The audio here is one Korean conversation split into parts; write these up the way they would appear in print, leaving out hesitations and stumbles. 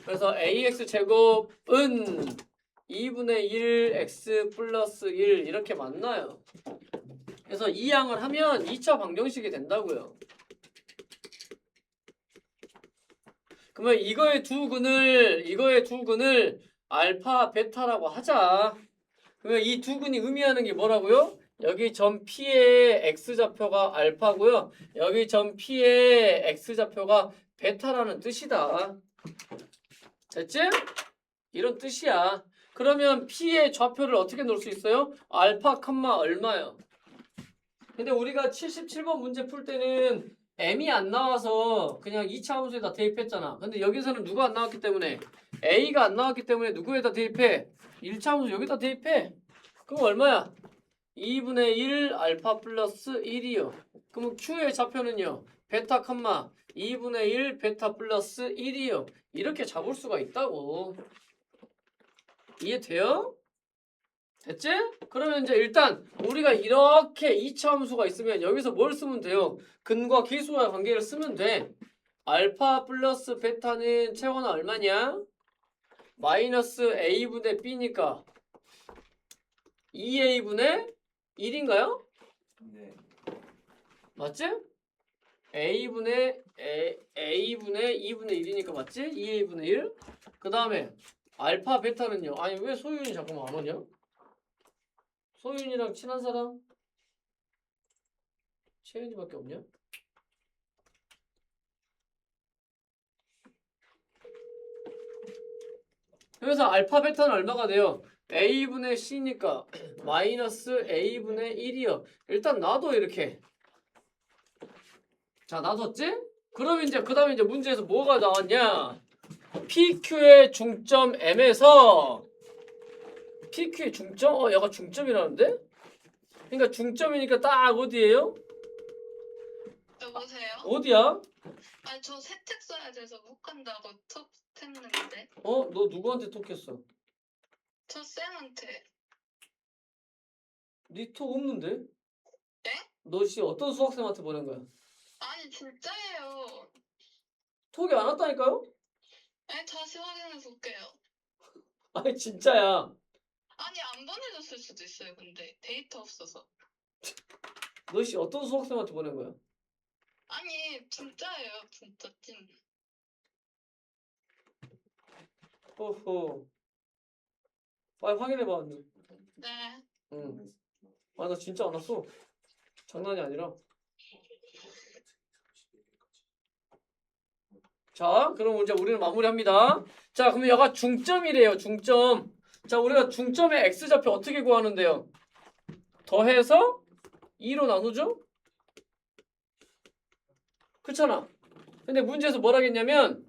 그래서 ax 제곱은 2분의 1 x 플러스 1 이렇게 만나요. 그래서 이 양을 하면 2차 방정식이 된다고요. 그러면 이거의 두 근을 알파, 베타라고 하자. 그러면 이 두 근이 의미하는 게 뭐라고요? 여기 점 P의 X좌표가 알파고요. 여기 점 P의 X좌표가 베타라는 뜻이다. 됐지? 이런 뜻이야. 그러면 P의 좌표를 어떻게 놓을 수 있어요? 알파, 얼마요? 근데 우리가 77번 문제 풀 때는 M이 안 나와서 그냥 2차 함수에다 대입했잖아. 근데 여기서는 누가 안 나왔기 때문에 A가 안 나왔기 때문에 누구에다 대입해? 1차 함수 여기다 대입해. 그럼 얼마야? 2분의 1 알파 플러스 1이요. 그럼 Q의 좌표는요. 베타, 2분의 1 베타 플러스 1이요. 이렇게 잡을 수가 있다고. 이해돼요? 됐지? 그러면 이제 일단 우리가 이렇게 2차 함수가 있으면 여기서 뭘 쓰면 돼요? 근과 계수와의 관계를 쓰면 돼. 알파 플러스 베타는 최고는 얼마냐? 마이너스 a분의 b니까 2a분의 1인가요? 네. 맞지? a분의 2분의 1이니까 맞지? 2a분의 1. 그 다음에 알파 베타는요. 아니 왜 소윤이 잠깐만 안 오냐? 소윤이랑 친한 사람? 채윤이밖에 없냐? 그래서 알파 베타는 얼마가 돼요? a분의 c니까 마이너스 a분의 1이요. 일단 놔둬 이렇게. 자 놔뒀지? 그럼 이제 그 다음에 이제 문제에서 뭐가 나왔냐? PQ의 중점 M에서 PQ의 중점? 얘가 중점이라는데? 그러니까 중점이니까 딱 어디예요? 여보세요? 어디야? 아니 저 세택 써야 돼서 못 간다고 톡 했는데 너 누구한테 톡했어? 저 쌤한테. 네 톡 없는데? 네? 너 씨 어떤 수학생한테 보낸 거야? 아니 진짜예요. 톡이 안 왔다니까요? 아니 다시 확인해 볼게요. 아니 진짜야. 아니 안 보내줬을 수도 있어요. 근데 데이터 없어서. 너 씨 어떤 수학생한테 보낸 거야? 아니 진짜예요. 진짜 찐. 호호. 빨리 확인해봐. 네. 응. 아, 나 진짜 안 왔어. 장난이 아니라. 자, 그럼 이제 우리는 마무리합니다. 자, 그러면 여가 중점이래요. 중점. 자, 우리가 중점의 x좌표 어떻게 구하는데요? 더해서 2로 나누죠? 그렇잖아. 근데 문제에서 뭐라겠냐면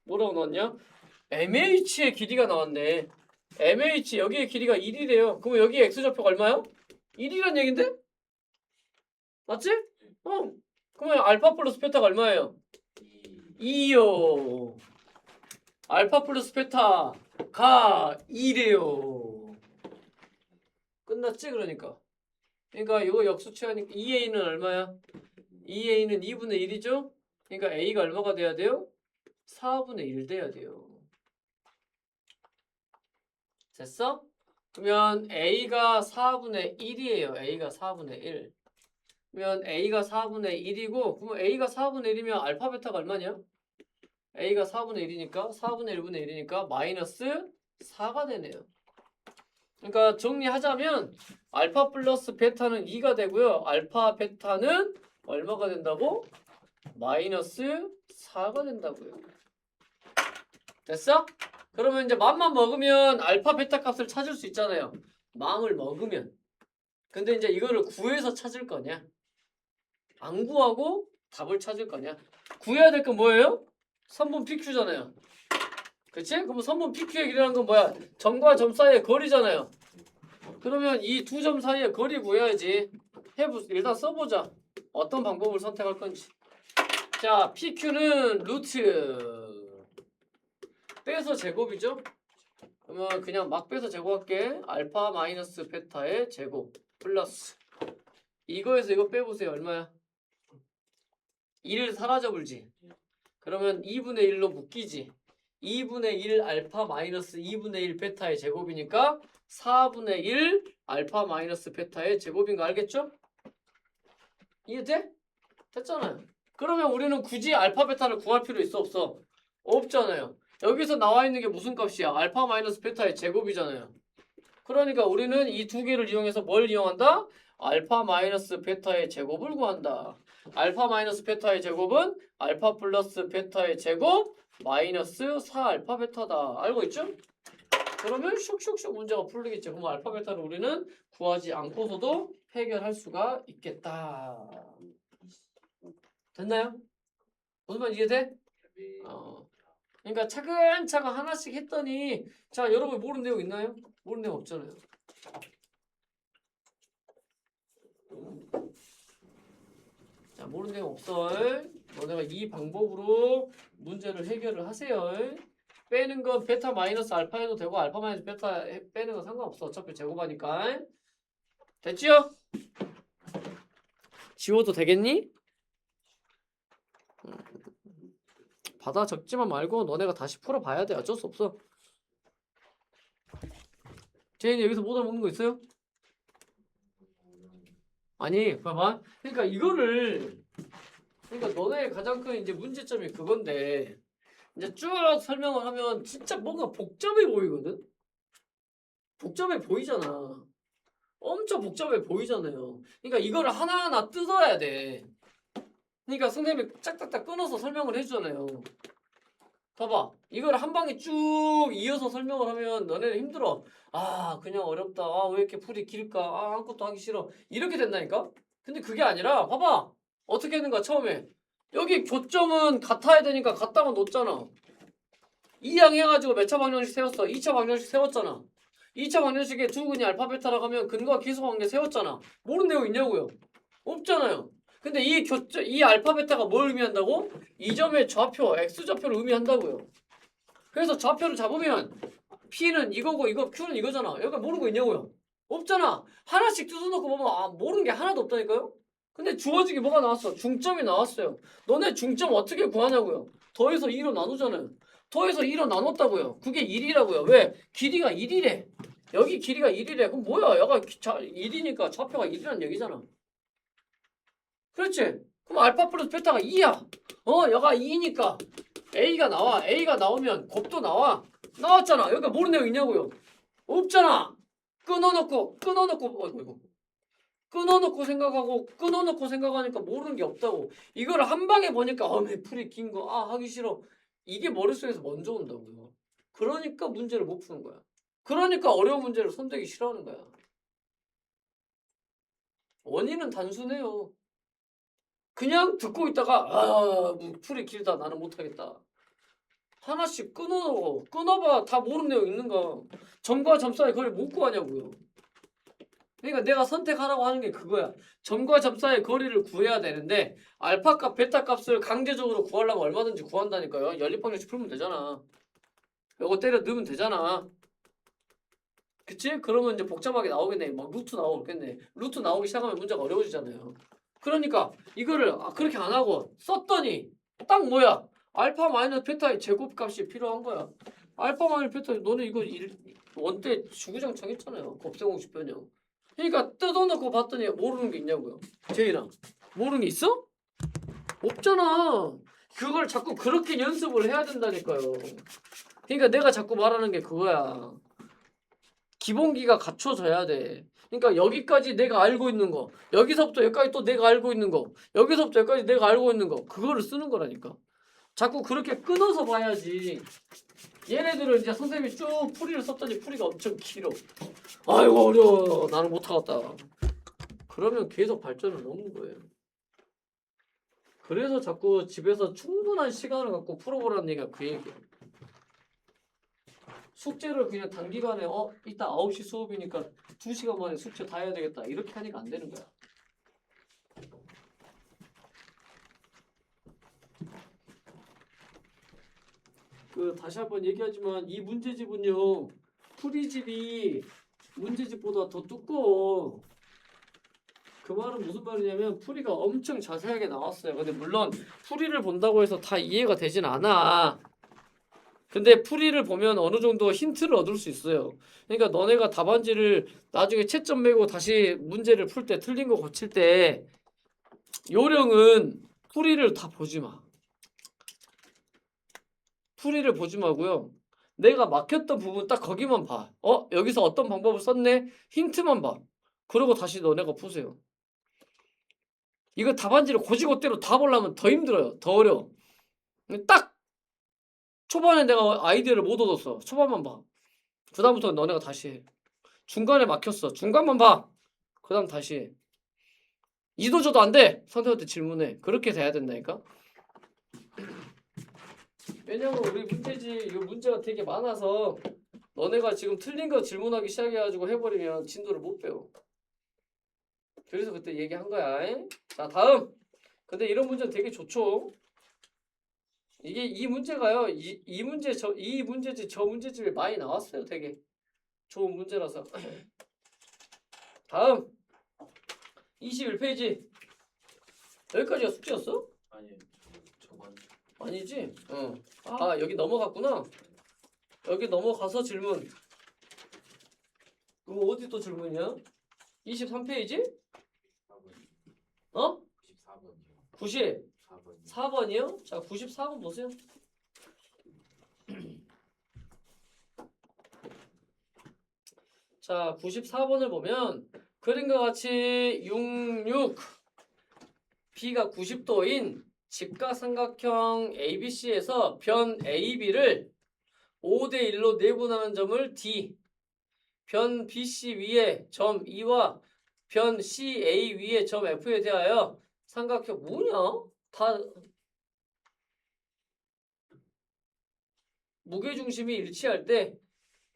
뭐라고 나왔냐? MH의 길이가 나왔네. MH 여기의 길이가 1이래요. 그럼 여기 x좌표가 얼마요? 1이란 얘긴데? 맞지? 그러면 알파 플러스 베타가 얼마예요? 2요. 알파 플러스 베타가 2래요. 끝났지 그러니까. 그러니까 이거 역수 취하니까 2a는 얼마야? 2a는 2분의 1이죠? 그러니까 a가 얼마가 돼야 돼요? 4분의 1 돼야 돼요. 됐어? 그러면 a가 4분의 1이에요. a가 4분의 1. 그러면 a가 4분의 1이고 그럼 a가 4분의 1이면 알파 베타가 얼마냐? a가 4분의 1이니까 4분의 1분의 1이니까 마이너스 4가 되네요. 그러니까 정리하자면 알파 플러스 베타는 2가 되고요. 알파 베타는 얼마가 된다고? 마이너스 4가 된다고요. 됐어? 그러면 이제 맘만 먹으면 알파 베타 값을 찾을 수 있잖아요. 마음을 먹으면. 근데 이제 이거를 구해서 찾을 거냐? 안 구하고 답을 찾을 거냐? 구해야 될 건 뭐예요? 선분 PQ잖아요. 그치? 그럼 선분 PQ의 길이라는 건 뭐야? 점과 점 사이의 거리잖아요. 그러면 이 두 점 사이의 거리 구해야지. 일단 써보자. 어떤 방법을 선택할 건지. 자, PQ는 루트 빼서 제곱이죠? 그러면 그냥 막 빼서 제곱할게. 알파 마이너스 베타의 제곱 플러스 이거에서 이거 빼보세요. 얼마야? 1 사라져 불지. 그러면 2분의 1로 묶이지. 2분의 1 알파 마이너스 2분의 1 베타의 제곱이니까 4분의 1 알파 마이너스 베타의 제곱인 거 알겠죠? 이해돼? 됐잖아요. 그러면 우리는 굳이 알파 베타를 구할 필요 있어 없어? 없잖아요. 여기서 나와 있는 게 무슨 값이야? 알파 마이너스 베타의 제곱이잖아요. 그러니까 우리는 이 두 개를 이용해서 뭘 이용한다? 알파 마이너스 베타의 제곱을 구한다. 알파 마이너스 베타의 제곱은 알파 플러스 베타의 제곱 마이너스 4알파 베타다. 알고 있죠? 그러면 슉슉슉 문제가 풀리겠죠. 그럼 알파 베타를 우리는 구하지 않고서도 해결할 수가 있겠다. 됐나요? 무슨 말 이해돼? 그러니까 차근차근 하나씩 했더니 자 여러분 모르는 내용 있나요? 모르는 내용 없잖아요. 자 모르는 내용 없어. 너네가 이 방법으로 문제를 해결을 하세요. 빼는 건 베타 마이너스 알파 해도 되고 알파 마이너스 베타 빼는 건 상관없어. 어차피 제곱하니까. 됐지요? 지워도 되겠니? 받아 적지만 말고 너네가 다시 풀어봐야 돼. 어쩔 수 없어. 제인이 여기서 못 알아먹는 거 있어요? 아니 봐봐. 그러니까 이거를 그러니까 너네 가장 큰 이제 문제점이 그건데 이제 쭉 설명을 하면 진짜 뭔가 복잡해 보이거든? 복잡해 보이잖아. 엄청 복잡해 보이잖아요. 그러니까 이거를 하나하나 뜯어야 돼. 그러니까 선생님이 짝짝짝 끊어서 설명을 해주잖아요. 봐봐. 이걸 한 방에 쭉 이어서 설명을 하면 너네는 힘들어. 아 그냥 어렵다. 아 왜 이렇게 풀이 길까. 아 아무것도 하기 싫어. 이렇게 된다니까? 근데 그게 아니라 봐봐. 어떻게 했는가 처음에. 여기 교점은 같아야 되니까 같다고 놓잖아. 이항 해가지고 몇 차 방정식 세웠어? 2차 방정식 세웠잖아. 2차 방정식에 두 근이 알파 베타라고 하면 근과 기수 관계 세웠잖아. 모르는 내용 있냐고요? 없잖아요. 근데 이 알파 베타가 뭘 의미한다고? 이 점의 좌표, x좌표를 의미한다고요. 그래서 좌표를 잡으면 P는 이거고 이거 Q는 이거잖아. 여기가 모르는 거 있냐고요? 없잖아. 하나씩 뜯어놓고 보면 아 모르는 게 하나도 없다니까요? 근데 주어지게 뭐가 나왔어? 중점이 나왔어요. 너네 중점 어떻게 구하냐고요? 더해서 2로 나누잖아요. 더해서 2로 나눴다고요. 그게 1이라고요. 왜? 길이가 1이래. 여기 길이가 1이래. 그럼 뭐야? 여가 1이니까 좌표가 1이란 얘기잖아. 그렇지? 그럼 알파 플러스 베타가 2야. 여가 2니까 A가 나와. A가 나오면 곱도 나와. 나왔잖아. 여기가 모르는 내용 있냐고요? 없잖아. 끊어놓고 끊어놓고 생각하니까 모르는 게 없다고. 이걸 한 방에 보니까 풀이 긴 거 하기 싫어. 이게 머릿속에서 먼저 온다고요. 그러니까 문제를 못 푸는 거야. 그러니까 어려운 문제를 손대기 싫어하는 거야. 원인은 단순해요. 그냥 듣고 있다가 풀이 길다 나는 못하겠다. 하나씩 끊어봐. 다 모르는 내용 있는가. 점과 점 사이 거리 못 구하냐고요. 그러니까 내가 선택하라고 하는 게 그거야. 점과 점 사이의 거리를 구해야 되는데 알파 값, 베타 값을 강제적으로 구하려면 얼마든지 구한다니까요. 연립방정식 풀면 되잖아. 이거 때려 넣으면 되잖아. 그치? 그러면 이제 복잡하게 나오겠네. 막 루트 나오겠네. 루트 나오기 시작하면 문제가 어려워지잖아요. 그러니까 이거를 그렇게 안 하고 썼더니 딱 뭐야? 알파 마이너스 베타의 제곱값이 필요한 거야. 알파 마이너스 베타 너네 이거 원때 주구장창 했잖아요. 곱셈공식 변형. 그러니까 뜯어놓고 봤더니 모르는 게 있냐고요. 제이랑 모르는 게 있어? 없잖아. 그걸 자꾸 그렇게 연습을 해야 된다니까요. 그러니까 내가 자꾸 말하는 게 그거야. 기본기가 갖춰져야 돼. 그러니까 여기까지 내가 알고 있는 거, 여기서부터 여기까지 또 내가 알고 있는 거, 여기서부터 여기까지 내가 알고 있는 거, 그거를 쓰는 거라니까. 자꾸 그렇게 끊어서 봐야지. 얘네들은 이제 선생님이 쭉 풀이를 썼더니 풀이가 엄청 길어. 아이고 어려워. 나는 못하겠다. 그러면 계속 발전을 없는 거예요. 그래서 자꾸 집에서 충분한 시간을 갖고 풀어보라는 얘기가 그 얘기예요. 숙제를 그냥 단기간에 이따 9시 수업이니까 2시간 만에 숙제 다 해야 되겠다. 이렇게 하니까 안 되는 거야. 다시 한번 얘기하지만 이 문제집은요. 풀이집이 문제집보다 더 두꺼워. 그 말은 무슨 말이냐면 풀이가 엄청 자세하게 나왔어요. 근데 물론 풀이를 본다고 해서 다 이해가 되진 않아. 근데 풀이를 보면 어느 정도 힌트를 얻을 수 있어요. 그러니까 너네가 답안지를 나중에 채점 매고 다시 문제를 풀 때 틀린 거 고칠 때 요령은 풀이를 다 보지 마. 풀이를 보지 마고요. 내가 막혔던 부분 딱 거기만 봐. 여기서 어떤 방법을 썼네? 힌트만 봐. 그러고 다시 너네가 푸세요. 이거 답안지를 고지고대로 다 보려면 더 힘들어요. 더 어려워. 딱 초반에 내가 아이디어를 못 얻었어. 초반만 봐. 그 다음부터는 너네가 다시 해. 중간에 막혔어. 중간만 봐. 그 다음 다시 해. 이도저도 안 돼. 선생님한테 질문해. 그렇게 돼야 된다니까. 왜냐면 우리 이 문제가 되게 많아서 너네가 지금 틀린 거 질문하기 시작해가지고 해버리면 진도를 못 배워. 그래서 그때 얘기한 거야. 자, 다음. 근데 이런 문제는 되게 좋죠. 이게 이 문제가요. 이 문제지 저 문제집에 많이 나왔어요. 되게 좋은 문제라서. 다음 21페이지. 여기까지가 숙제였어? 아니 저번 아니지? 아, 여기 넘어갔구나. 여기 넘어가서 질문. 그럼 어디 또 질문이야? 23페이지? 4번 어? 94번이요. 4번 94번이요? 자, 94번 보세요. 자, 94번을 보면 그림과 같이 66 B가 90도인 직각삼각형 ABC에서 변 AB를 5대 1로 내분하는 점을 D, 변 BC 위에 점 E와 변 CA 위에 점 F에 대하여 삼각형 뭐냐? 다 무게중심이 일치할 때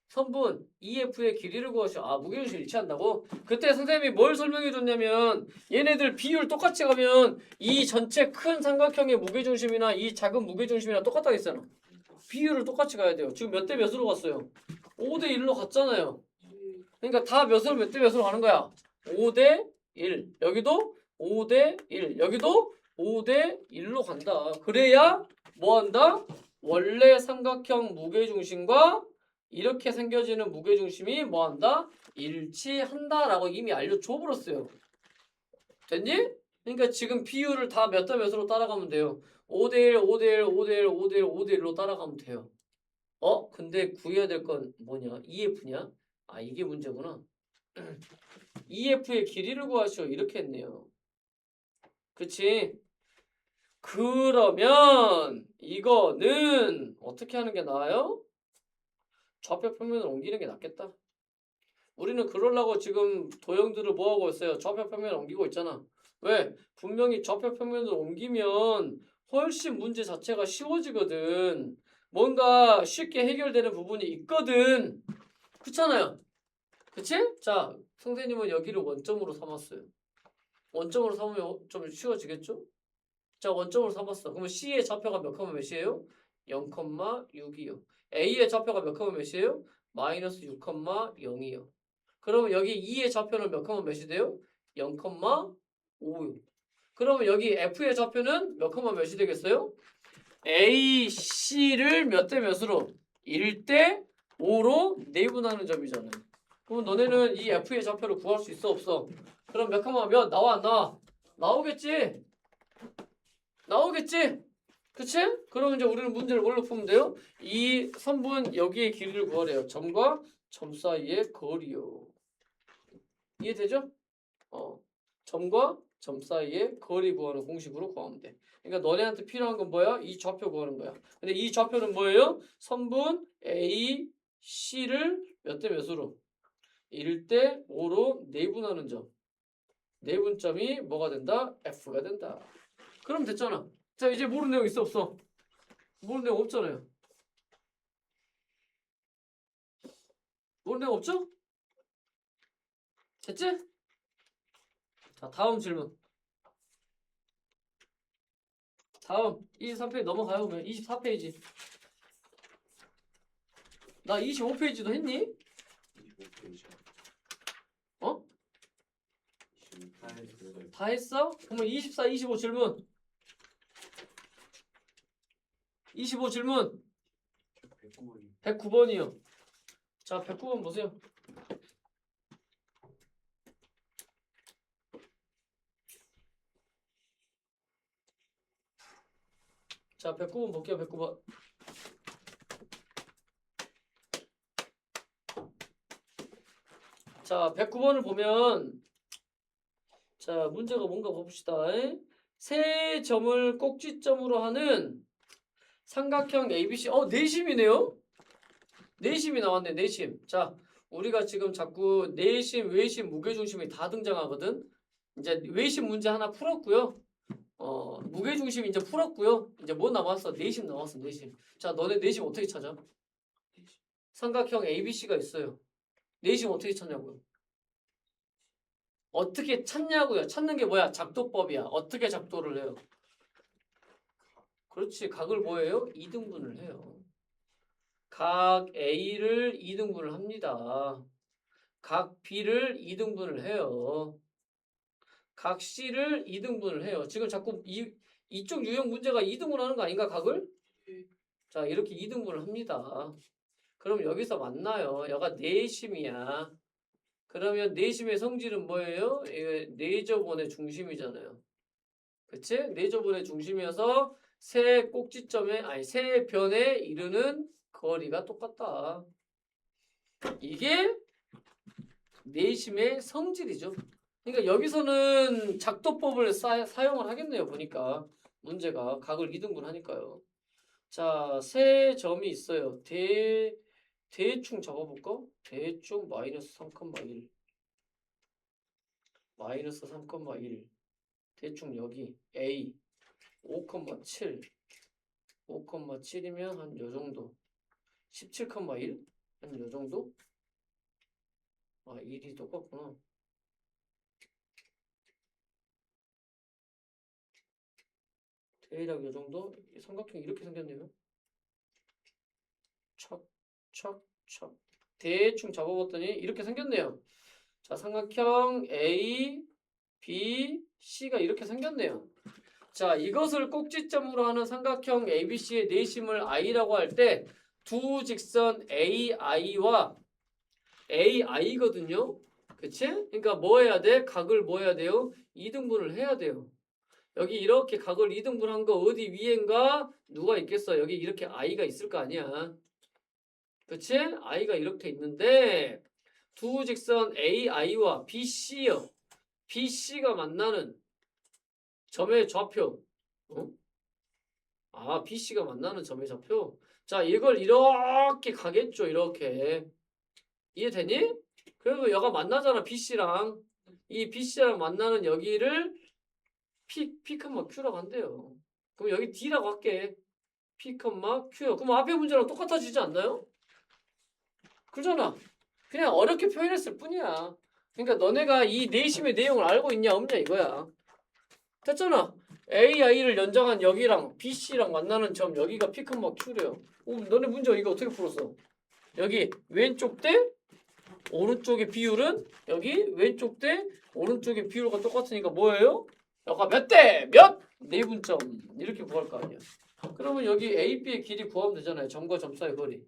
선분 EF의 길이를 구하시오. 아, 무게중심이 일치한다고? 그때 선생님이 뭘 설명해 줬냐면 얘네들 비율 똑같이 가면 이 전체 큰 삼각형의 무게중심이나 이 작은 무게중심이랑 똑같다고 했잖아. 비율을 똑같이 가야 돼요. 지금 몇 대 몇으로 갔어요? 5대 1로 갔잖아요. 그러니까 다 몇으로 몇 대 몇으로 가는 거야? 5대 1. 여기도 5대 1. 여기도 5대 1로 간다. 그래야 뭐 한다? 원래 삼각형 무게중심과 이렇게 생겨지는 무게중심이 뭐 한다? 일치한다라고 이미 알려줘 버렸어요. 됐니? 그러니까 지금 비율을 다 몇 대 몇으로 따라가면 돼요. 5대 1, 5대 1, 5대 1, 5대 1, 5대 1로 따라가면 돼요. 근데 구해야 될 건 뭐냐? EF냐? 아, 이게 문제구나. EF의 길이를 구하시오. 이렇게 했네요. 그치? 그러면 이거는 어떻게 하는 게 나아요? 좌표 평면을 옮기는 게 낫겠다. 우리는 그러려고 지금 도형들을 뭐 하고 있어요? 좌표 평면을 옮기고 있잖아. 왜? 분명히 좌표 평면을 옮기면 훨씬 문제 자체가 쉬워지거든. 뭔가 쉽게 해결되는 부분이 있거든. 그렇잖아요. 그치? 자, 선생님은 여기를 원점으로 삼았어요. 원점으로 삼으면 좀 쉬워지겠죠? 자, 원점으로 삼았어. 그러면 C의 좌표가 몇 컴마 몇이에요? 0,6이요. A의 좌표가 몇 컴마 몇이에요? 마이너스 6,0이요. 그러면 여기 E의 좌표는 몇 컴마 몇이 돼요? 0,5요. 그러면 여기 F의 좌표는 몇 컴마 몇이 되겠어요? A, C를 몇 대 몇으로? 1대 5로 내분하는 점이잖아요. 그럼 너네는 이 F의 좌표를 구할 수 있어 없어? 그럼 몇 컴마 몇 나와 안 나와? 나오겠지? 나오겠지? 그치? 그럼 이제 우리는 문제를 뭘로 풀면 돼요? 이 선분 여기의 길이를 구하래요. 점과 점 사이의 거리요. 이해되죠? 점과 점 사이의 거리 구하는 공식으로 구하면 돼. 그러니까 너네한테 필요한 건 뭐야? 이 좌표 구하는 거야. 근데 이 좌표는 뭐예요? 선분 A, C를 몇 대 몇으로? 1대 5로 내분하는 점. 내분점이 뭐가 된다? F가 된다. 그럼 됐잖아. 자, 이제 모르는 내용 있어 없어? 모르는 내용 없잖아요. 모르는 내용 없죠? 됐지? 자, 다음 질문. 다음 23페이지 넘어가요. 그러면 24페이지. 나 25페이지도 했니? 25페이지. 어? 28 다 했어? 그러면 24, 25 질문. 25 질문. 109번이 109번이요. 자, 109번 보세요. 자, 109번 볼게요. 109번. 자, 109번을 보면 자, 문제가 뭔가 봅시다. 세 점을 꼭지점으로 하는 삼각형 ABC. 내심이네요. 내심이 나왔네. 내심. 자, 우리가 지금 자꾸 내심, 외심, 무게중심이 다 등장하거든. 이제 외심 문제 하나 풀었고요. 무게중심 이제 풀었고요. 이제 뭐 남았어? 내심 남았어. 내심. 자, 너네 내심 어떻게 찾아? 삼각형 ABC가 있어요. 내심 어떻게 찾냐고요? 어떻게 찾냐고요? 찾는 게 뭐야? 작도법이야. 어떻게 작도를 해요? 그렇지. 각을 뭐예요? 2등분을 해요. 각 A를 2등분을 합니다. 각 B를 2등분을 해요. 각 C를 2등분을 해요. 지금 자꾸 이쪽 유형 문제가 2등분 하는 거 아닌가, 각을? 자, 이렇게 2등분을 합니다. 그럼 여기서 만나요. 여가 내심이야. 그러면 내심의 성질은 뭐예요? 내저번의 중심이잖아요. 그치? 내저번의 중심이어서 세 꼭지점에, 세 변에 이르는 거리가 똑같다. 이게 내심의 성질이죠. 그러니까 여기서는 작도법을 사용을 하겠네요. 보니까 문제가 각을 2등분 하니까요. 자, 세 점이 있어요. 대충 적어볼까? 대충 마이너스 3,1 마이너스 3,1 대충 여기 A 5,7 5,7이면 한 요정도 17,1 한 요정도 1이 똑같구나. 대략 요정도 삼각형이 이렇게 생겼네요. 척척척 대충 잡아봤더니 이렇게 생겼네요. 자, 삼각형 A, B, C가 이렇게 생겼네요. 자, 이것을 꼭지점으로 하는 삼각형 ABC의 내심을 I라고 할 때 두 직선 AI와 AI거든요. 그치? 그러니까 뭐 해야 돼? 각을 뭐 해야 돼요? 2등분을 해야 돼요. 여기 이렇게 각을 2등분한 거 어디 위엔가? 누가 있겠어? 여기 이렇게 I가 있을 거 아니야. 그치? I가 이렇게 있는데 두 직선 AI와 BC요. BC가 만나는 점의 좌표. BC가 만나는 점의 좌표. 자, 이걸 이렇게 가겠죠. 이렇게. 이해되니? 그래도 여가 만나잖아. BC랑. 이 BC랑 만나는 여기를 P, Q라고 한대요. 그럼 여기 D라고 할게. P, Q요. 그럼 앞에 문제랑 똑같아지지 않나요? 그러잖아. 그냥 어렵게 표현했을 뿐이야. 그러니까 너네가 이 내심의 내용을 알고 있냐 없냐 이거야. 됐잖아. AI를 연장한 여기랑 BC랑 만나는 점 여기가 P, Q래요. 너네 문제 이거 어떻게 풀었어? 여기 왼쪽 대 오른쪽의 비율은 여기 왼쪽 대 오른쪽의 비율과 똑같으니까 뭐예요? 여기가 몇 대 몇? 내분점 이렇게 구할 거 아니야. 그러면 여기 AB의 길이 구하면 되잖아요. 점과 점 사이 거리.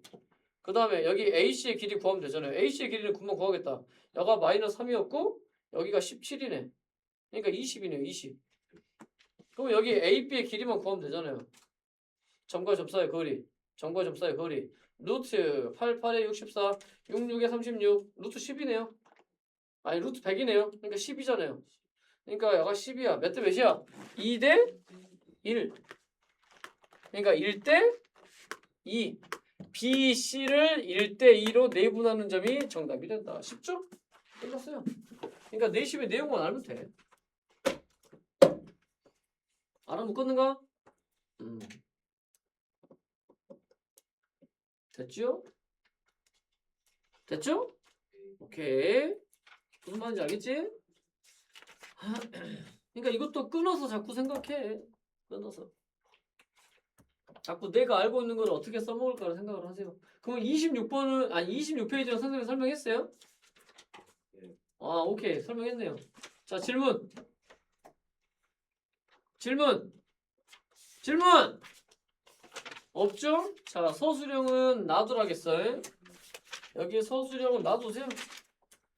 그 다음에 여기 AC의 길이 구하면 되잖아요. AC의 길이는 금방 구하겠다. 여기가 마이너스 3이었고 여기가 17이네. 그러니까 20이네요. 20. 그럼 여기 AB의 길이만 구하면 되잖아요. 점과 점 사이 거리. 점과 점 사이 거리. 루트 88에 64, 66에 36, 루트 10이네요. 아니 루트 100이네요. 그러니까 10이잖아요. 그러니까 여가 10이야. 몇 대 몇이야? 2 대 1. 그러니까 1 대 2. BC를 1 대 2로 내분하는 점이 정답이 된다. 쉽죠? 끝났어요. 그러니까 내심의 내용만 알면 돼. 알아묶었는가? 됐죠? 됐죠? 오케이. 무슨 말인지 알겠지? 그러니까 이것도 끊어서 자꾸 생각해. 끊어서. 자꾸 내가 알고 있는 걸 어떻게 써먹을까를 생각을 하세요. 그럼 26번은 26페이지는 선생님이 설명했어요? 오케이. 설명했네요. 자, 질문. 없죠? 자, 서술형은 놔두라겠어요. 여기 서술형은 놔두세요.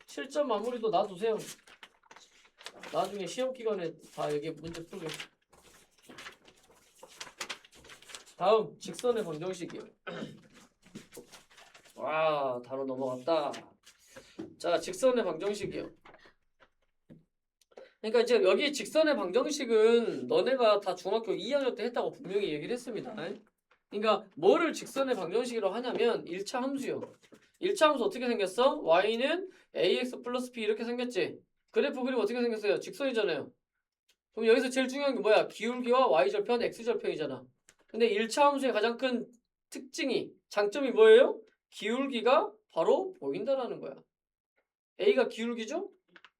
실전 마무리도 놔두세요. 나중에 시험 기간에 다 여기 문제 풀게. 다음 직선의 방정식이요. 와, 바로 넘어갔다. 자, 직선의 방정식이요. 그러니까 이제 여기 직선의 방정식은 너네가 다 중학교 2학년 때 했다고 분명히 얘기를 했습니다. 그러니까 뭐를 직선의 방정식이라고 하냐면 1차 함수요. 1차 함수 어떻게 생겼어? y는 ax 플러스 b 이렇게 생겼지. 그래프 그리고 어떻게 생겼어요? 직선이잖아요. 그럼 여기서 제일 중요한 게 뭐야? 기울기와 y절편, x절편이잖아. 근데 1차 함수의 가장 큰 특징이, 장점이 뭐예요? 기울기가 바로 보인다라는 거야. a가 기울기죠?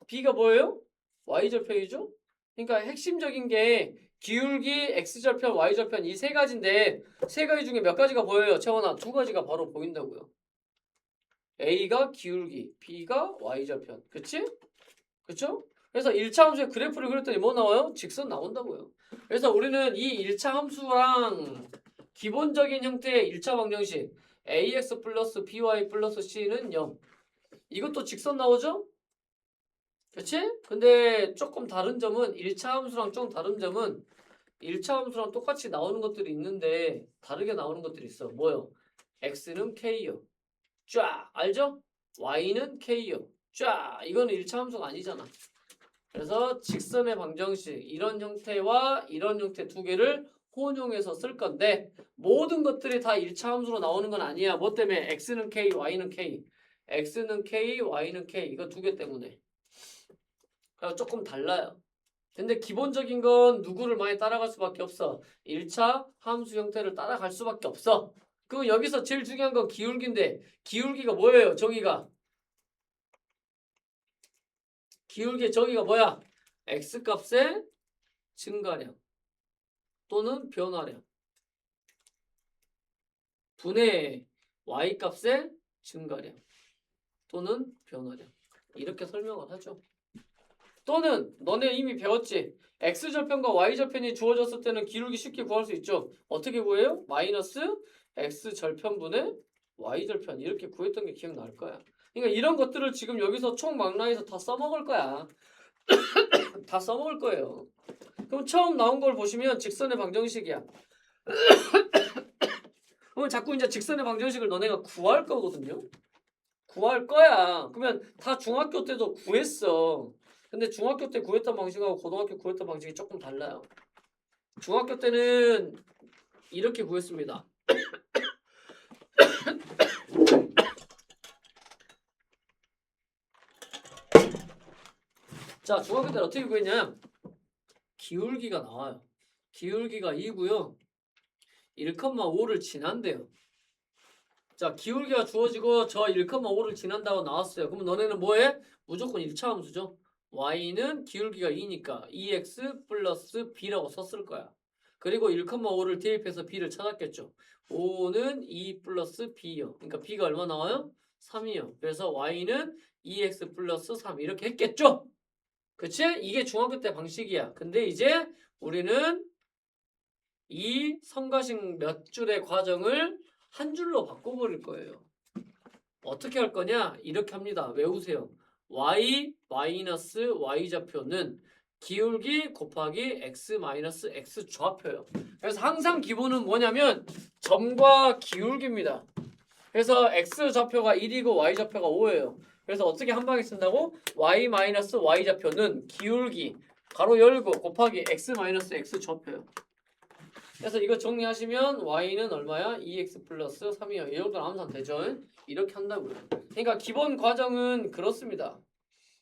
b가 뭐예요? y절편이죠? 그러니까 핵심적인 게 기울기, x절편, y절편 이 세 가지인데 세 가지 중에 몇 가지가 보여요? 채원아, 두 가지가 바로 보인다고요. a가 기울기, b가 y절편. 그치? 그쵸? 그래서 1차 함수의 그래프를 그렸더니 뭐 나와요? 직선 나온다고요. 그래서 우리는 이 1차 함수랑 기본적인 형태의 1차 방정식 ax 플러스 by 플러스 c는 0. 이것도 직선 나오죠? 그치? 근데 조금 다른 점은 1차 함수랑 좀 다른 점은 1차 함수랑 똑같이 나오는 것들이 있는데 다르게 나오는 것들이 있어. 뭐요? x는 k요. 쫙 알죠? y는 k요. 쫙 이거는 1차 함수가 아니잖아. 그래서 직선의 방정식 이런 형태와 이런 형태 두 개를 혼용해서 쓸 건데 모든 것들이 다 1차 함수로 나오는 건 아니야. 뭐 때문에? x는 k, y는 k. x는 k, y는 k. 이거 두 개 때문에. 그래서 조금 달라요. 근데 기본적인 건 누구를 많이 따라갈 수밖에 없어. 1차 함수 형태를 따라갈 수밖에 없어. 그럼 여기서 제일 중요한 건 기울기인데 기울기가 뭐예요? 저기가. 기울기의 저기가 뭐야? x값의 증가량 또는 변화량 분의 y값의 증가량 또는 변화량 이렇게 설명을 하죠. 또는 너네 이미 배웠지? x절편과 y절편이 주어졌을 때는 기울기 쉽게 구할 수 있죠. 어떻게 구해요? 마이너스 x절편분의 y절편 이렇게 구했던 게 기억날 거야. 그러니까 이런 것들을 지금 여기서 총망라해서 다 써먹을 거야. 다 써먹을 거예요. 그럼 처음 나온 걸 보시면 직선의 방정식이야. 그러면 자꾸 이제 직선의 방정식을 너네가 구할 거거든요. 구할 거야. 그러면 다 중학교 때도 구했어. 근데 중학교 때 구했던 방식하고 고등학교 구했던 방식이 조금 달라요. 중학교 때는 이렇게 구했습니다. 자, 중학교 때는 어떻게 구했냐? 기울기가 나와요. 기울기가 2고요. 1,5를 지난대요. 자, 기울기가 주어지고 저 1,5를 지난다고 나왔어요. 그럼 너네는 뭐해? 무조건 1차 함수죠. y는 기울기가 2니까 2x 플러스 b라고 썼을 거야. 그리고 1,5를 대입해서 b를 찾았겠죠. 5는 2 플러스 b요. 그러니까 b가 얼마 나와요? 3이요. 그래서 y는 2x 플러스 3 이렇게 했겠죠? 그치? 이게 중학교 때 방식이야. 근데 이제 우리는 이 성가신 몇 줄의 과정을 한 줄로 바꿔버릴 거예요. 어떻게 할 거냐? 이렇게 합니다. 외우세요. y 마이너스 y 좌표는 기울기 곱하기 x 마이너스 x 좌표예요. 그래서 항상 기본은 뭐냐면 점과 기울기입니다. 그래서 x 좌표가 1이고 y 좌표가 5예요. 그래서 어떻게 한 방에 쓴다고? y 마이너스 y 좌표는 기울기 가로 열고 곱하기 x 마이너스 x 좌표예요. 그래서 이거 정리하시면 y는 얼마야? 2x 플러스 3이요. 이 정도는 암산 되죠? 이렇게 한다고요. 그러니까 기본 과정은 그렇습니다.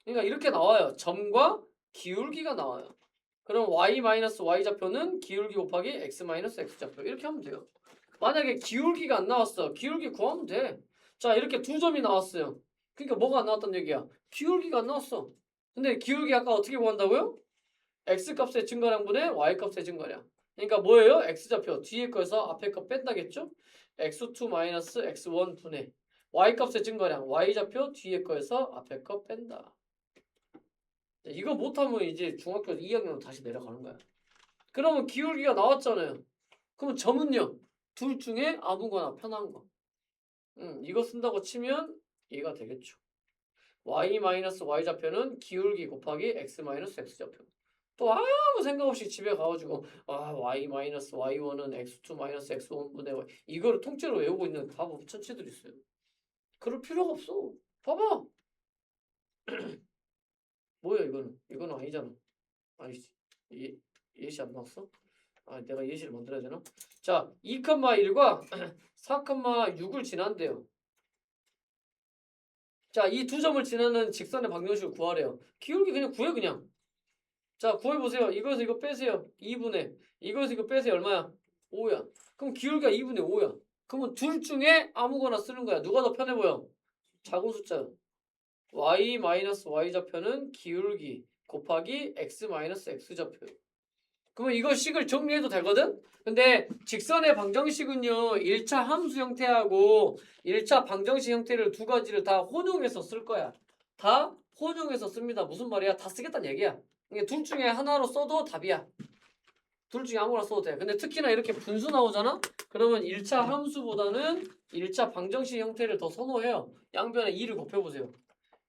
그러니까 이렇게 나와요. 점과 기울기가 나와요. 그럼 y 마이너스 y 좌표는 기울기 곱하기 x 마이너스 x 좌표 이렇게 하면 돼요. 만약에 기울기가 안 나왔어. 기울기 구하면 돼. 자, 이렇게 두 점이 나왔어요. 그러니까 뭐가 안 나왔단 얘기야? 기울기가 안 나왔어. 근데 기울기 아까 어떻게 구한다고요? x값의 증가량분의 y값의 증가량. 그러니까 뭐예요? x좌표 뒤에 거에서 앞에 거 뺀다겠죠? x2 마이너스 x1 분의 y값의 증가량 y좌표 뒤에 거에서 앞에 거 뺀다. 이거 못하면 이제 중학교 2학년으로 다시 내려가는 거야. 그러면 기울기가 나왔잖아요. 그럼 점은요? 둘 중에 아무거나 편한 거. 이거 쓴다고 치면 얘가 되겠죠. y-y 좌표는 기울기 곱하기 x-x 좌표. 또 아무 생각 없이 집에 가가지고 y-y1은 x2-x1분의 y 이거를 통째로 외우고 있는 바보 천치들 있어요. 그럴 필요가 없어. 봐봐. 뭐야 이거는? 이거는 아니잖아. 아니지. 예시 안 나왔어? 내가 예시를 만들어야 되나? 자, 2,1과 4,6을 지난대요. 자, 이 두 점을 지나는 직선의 방정식을 구하래요. 기울기 그냥 구해 그냥. 자, 구해보세요. 이거에서 이거 빼세요. 2분의. 이거에서 이거 빼세요. 얼마야? 5야. 그럼 기울기가 2분의 5야. 그러면 둘 중에 아무거나 쓰는 거야. 누가 더 편해 보여? 작은 숫자. y-y 좌표는 기울기 곱하기 x-x 좌표. 그러면 이거 식을 정리해도 되거든? 근데 직선의 방정식은요 1차 함수 형태하고 1차 방정식 형태를 두 가지를 다 혼용해서 쓸 거야. 다 혼용해서 씁니다. 무슨 말이야? 다 쓰겠다는 얘기야. 그러니까 둘 중에 하나로 써도 답이야. 둘 중에 아무거나 써도 돼. 근데 특히나 이렇게 분수 나오잖아? 그러면 1차 함수보다는 1차 방정식 형태를 더 선호해요. 양변에 2를 곱해보세요.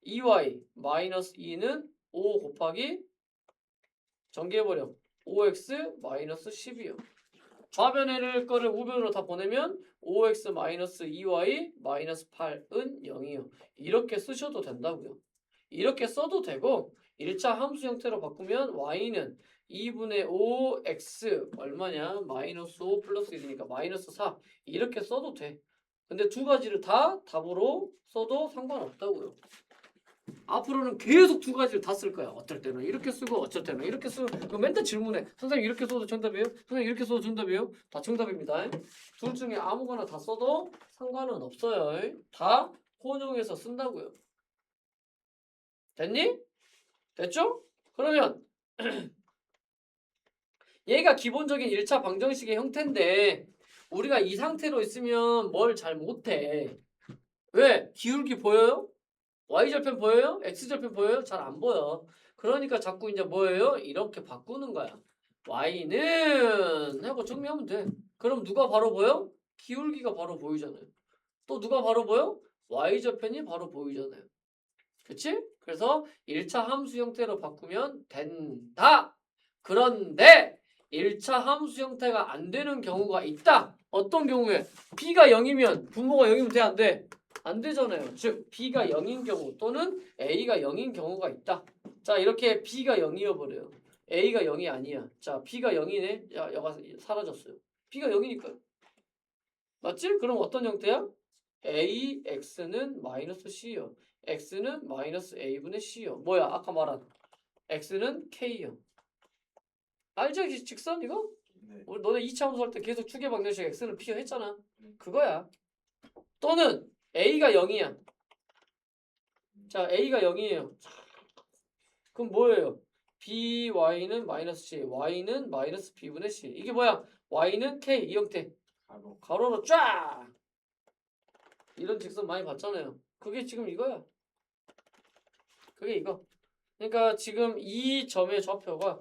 2y 마이너스 2는 5 곱하기 전개해버려. 5x 마이너스 10이요. 좌변의 거를 우변으로 다 보내면 5x 마이너스 2y 마이너스 8은 0이요. 이렇게 쓰셔도 된다고요. 이렇게 써도 되고 1차 함수 형태로 바꾸면 y는 2분의 5x 얼마냐? 마이너스 5 플러스 1이니까 마이너스 4 이렇게 써도 돼. 근데 두 가지를 다 답으로 써도 상관없다고요. 앞으로는 계속 두 가지를 다 쓸 거야. 어쩔 때는 이렇게 쓰고 어쩔 때는 이렇게 쓰고. 그럼 맨날 질문해. 선생님 이렇게 써도 정답이에요? 선생님 이렇게 써도 정답이에요? 다 정답입니다. 둘 중에 아무거나 다 써도 상관은 없어요. 다 혼용해서 쓴다고요. 됐니? 됐죠? 그러면 얘가 기본적인 1차 방정식의 형태인데 우리가 이 상태로 있으면 뭘 잘 못해. 왜? 기울기 보여요? Y절편 보여요? X절편 보여요? 잘 안 보여. 그러니까 자꾸 이제 뭐예요? 이렇게 바꾸는 거야. Y는 하고 정리하면 돼. 그럼 누가 바로 보여? 기울기가 바로 보이잖아요. 또 누가 바로 보여? Y절편이 바로 보이잖아요. 그치? 그래서 1차 함수 형태로 바꾸면 된다. 그런데 1차 함수 형태가 안 되는 경우가 있다. 어떤 경우에? B가 0이면 분모가 0이면 돼? 안 돼? 안 되잖아요. 즉 B가 0인 경우 또는 A가 0인 경우가 있다. 자 이렇게 B가 0이어 버려요. A가 0이 아니야. 자 B가 0이네. 야 여가 사라졌어요. B가 0이니까요. 맞지? 그럼 어떤 형태야? AX는 마이너스 C요. X는 마이너스 A분의 C요. 뭐야 아까 말한 X는 K요. 알죠? 이 직선 이거? 네. 우리 너네 2차 함수 할 때 계속 추계 방정식 X는 P 했잖아. 그거야. 또는 A가 0이야. 자, A가 0이에요. 그럼 뭐예요? BY는 마이너스 C, Y는 마이너스 B분의 C. 이게 뭐야? Y는 K, 이 형태. 바로 가로로 쫙! 이런 직선 많이 봤잖아요. 그게 지금 이거야. 그게 이거. 그러니까 지금 이 점의 좌표가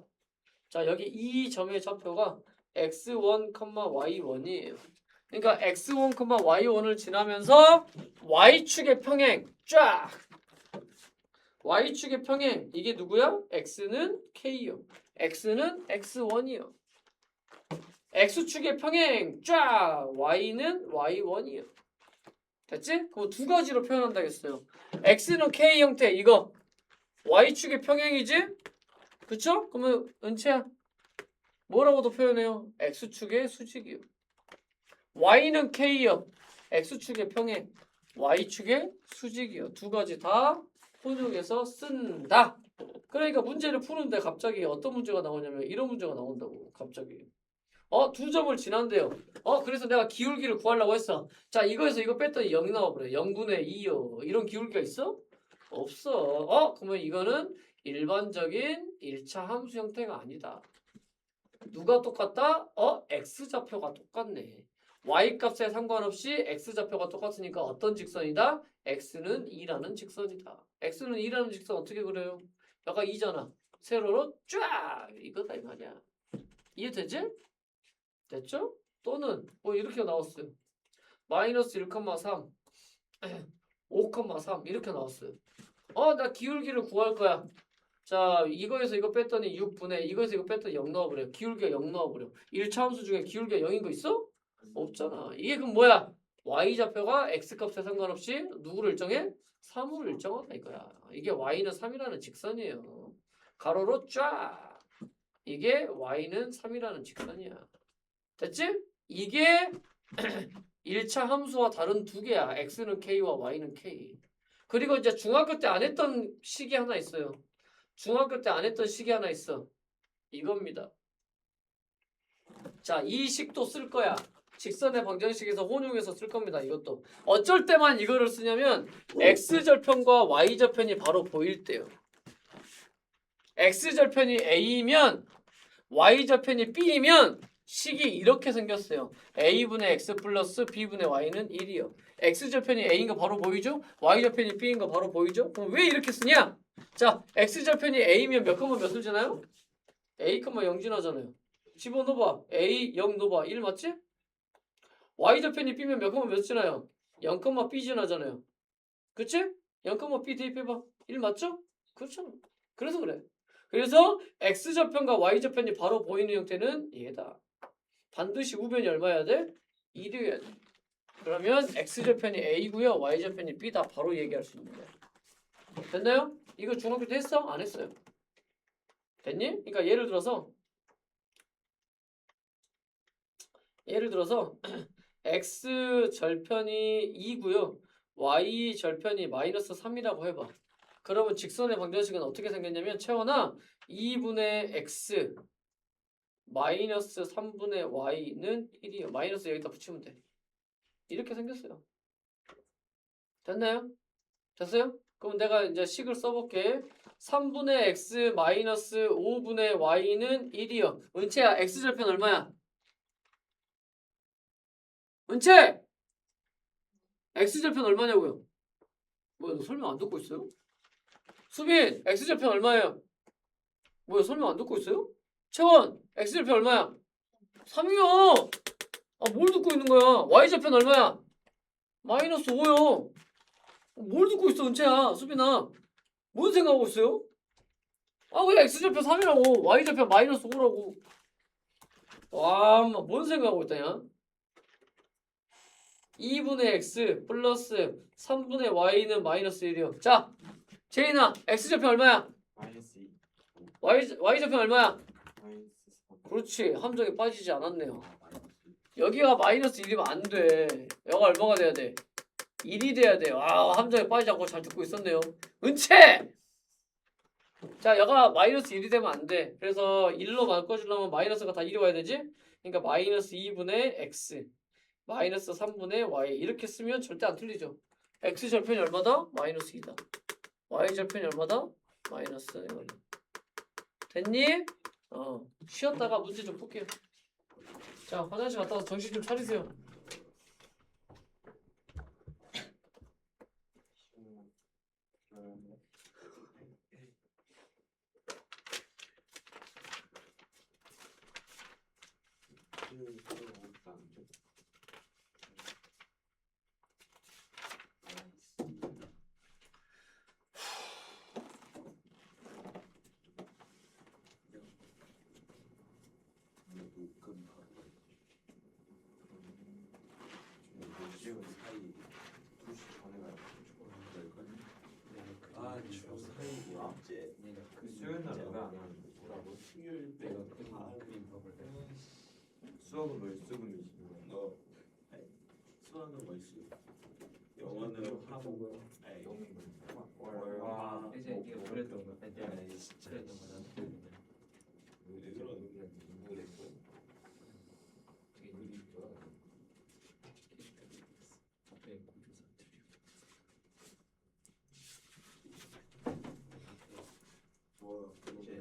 자, 여기 이 점의 좌표가 x1, y1이에요. 그러니까 x1, y1을 지나면서 y축의 평행 쫙! y축의 평행 이게 누구야? x는 k요. x는 x1이요. x축의 평행 쫙! y는 y1이요. 됐지? 그럼 두 가지로 표현한다 했어요. x는 k 형태 이거 y축의 평행이지? 그쵸? 그러면 은채야 뭐라고도 표현해요? x축의 수직이요. y는 k요. x축의 평행 y축의 수직이요. 두 가지 다 혼용해서 쓴다. 그러니까 문제를 푸는데 갑자기 어떤 문제가 나오냐면 이런 문제가 나온다고 갑자기. 두 점을 지난대요. 그래서 내가 기울기를 구하려고 했어. 자 이거에서 이거 뺐더니 0이 나와버려. 0분의 2요. 이런 기울기가 있어? 없어. 그러면 이거는 일반적인 1차 함수 형태가 아니다. 누가 똑같다? x좌표가 똑같네. y값에 상관없이 x좌표가 똑같으니까 어떤 직선이다? x는 2라는 직선이다. x는 2라는 직선 어떻게 그래요? 여기가 2잖아. 세로로 쫙! 이거다 이 말이야. 이해되지? 됐죠? 또는 뭐 이렇게 나왔어요. 마이너스 1,3 5,3 이렇게 나왔어요. 나 기울기를 구할 거야. 자, 이거에서 이거 뺐더니 6분의 이거에서 이거 뺐더니 0 넣어버려. 기울기가 0 넣어버려. 1차 함수 중에 기울기가 0인 거 있어? 없잖아. 이게 그럼 뭐야? y좌표가 x값에 상관없이 누구를 일정해? 3을 일정하다 이거야. 이게 y는 3이라는 직선이에요. 가로로 쫙. 이게 y는 3이라는 직선이야. 됐지? 이게 1차 함수와 다른 두 개야. x는 k와 y는 k. 그리고 이제 중학교 때 안 했던 식이 하나 있어요. 중학교 때 안 했던 식이 하나 있어. 이겁니다. 자, 이 식도 쓸 거야. 직선의 방정식에서 혼용해서 쓸 겁니다. 이것도. 어쩔 때만 이거를 쓰냐면 x절편과 y절편이 바로 보일 때요. x절편이 a이면 y절편이 b이면 식이 이렇게 생겼어요. a분의 x 플러스 b분의 y는 1이요. x절편이 a인 거 바로 보이죠? y절편이 b인 거 바로 보이죠? 그럼 왜 이렇게 쓰냐? 자, x절편이 a면 몇 컴마 몇을 지나요? a, 0 지나잖아요. 집어넣어봐. a 0 넣어봐. 1 맞지? y절편이 b면 몇 컴마 몇 지나요? 0, b 지나잖아요. 그치? 0, b 대입해봐. 1 맞죠? 그렇죠. 그래서 그래. 그래서 x절편과 y절편이 바로 보이는 형태는 얘다. 반드시 우변이 얼마여야 돼? 1이어야 돼. 그러면 x절편이 a고요. y절편이 b다. 바로 얘기할 수 있는 거야. 됐나요? 이거 중학교 때 했어? 안 했어요? 됐니? 그러니까 예를 들어서 x절편이 2고요. y절편이 마이너스 3이라고 해봐. 그러면 직선의 방정식은 어떻게 생겼냐면 채원아 2분의 x 마이너스 3분의 y는 1이요. 마이너스 여기다 붙이면 돼. 이렇게 생겼어요. 됐나요? 됐어요? 그럼 내가 이제 식을 써볼게. 3분의 x 마이너스 5분의 y는 1이요. 은채야, x절편 얼마야? 은채! x절편 얼마냐고요? 뭐야, 너 설명 안 듣고 있어요? 수빈, x절편 얼마예요? 뭐야, 설명 안 듣고 있어요? 채원, x절편 얼마야? 3이요! 뭘 듣고 있는 거야? y절편 얼마야? 마이너스 5요. 뭘 듣고 있어, 은채야, 수빈아? 뭔 생각하고 있어요? 그냥 x절편 3이라고, y절편 마이너스 5라고. 와, 뭔 생각하고 있다냐? 2분의 x 플러스 3분의 y는 마이너스 1이요. 자, 제인아, x절편 얼마야? 마이너스 2. y절편 얼마야? 마이너스 3. 그렇지, 함정에 빠지지 않았네요. 여기가 마이너스 1이면 안 돼. 여가 얼마가 돼야 돼? 1이 돼야 돼요. 함정에 빠지지 않고 잘 듣고 있었네요. 은채! 자, 여가 마이너스 1이 되면 안 돼. 그래서 1로 바꿔주려면 마이너스가 다 1이 와야 되지? 그러니까 마이너스 2분의 x 마이너스 3분의 y 이렇게 쓰면 절대 안 틀리죠. x절편이 얼마다? 마이너스 2다. y절편이 얼마다? 마이너스 1. 됐니? 쉬었다가 문제 좀 풀게요. 자, 화장실 갔다 와서 정신 좀 차리세요. 수학은 뭘 쓰고 계시는 거야? 수학은 뭘 쓰고? 영어는 하고, 와, 이제 이게 오래된 거, 진짜 오래된 거잖아. 이제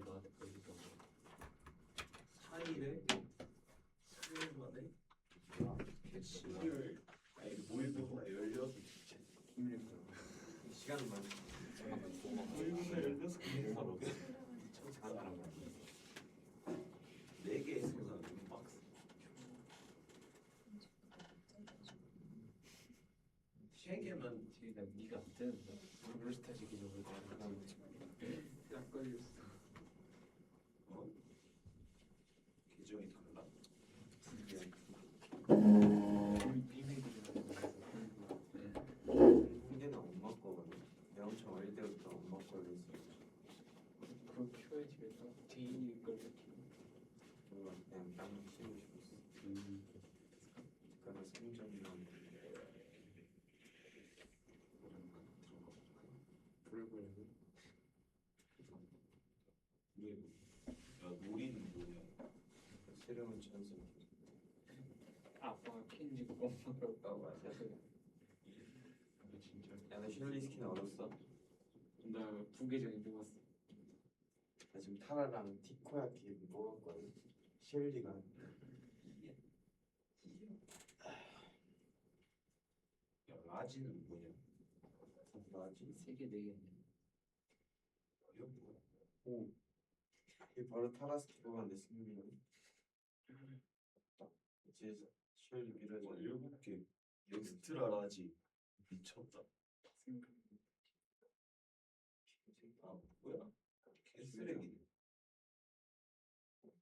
너한테 보여줄게. 사일에 만에 수요일 모의고사 16개 시간은 많이 모의고사 16개 4개 4개 세 개만 지금 네가 안 되는데. 롤스타즈 기준으로 다른 딱 걸렸어. 어? 계정이 달라? 비밀 기준으로 해서. 홍대는 엄마 거거든. 내가 엄청 어릴 때부터 엄마 걸로 했어. 그걸 키워야지. 개인이 걸 키워. 그냥 땅 키우고 싶었어. 그러니까 3점이랑 불불. 야 놀이는 뭐냐? 새로운 찬스. 아빠가 캔지고 엄마가 맞아. 진짜. 야너 슐리 스킨 얻었어? 나 2개 전에 뽑았어. 나 지금 타라랑 티코야키 뽑았거든. 슐리가 야 라지는 뭐냐? 라지? 3개 4개. 이거 뭐야? 오 이게 바로 타라스키 뽑았는데 승민이 이제 슐리 밀어줘. 7개 엑스트라 라지 미쳤다. 아 뭐야? 개쓰레기.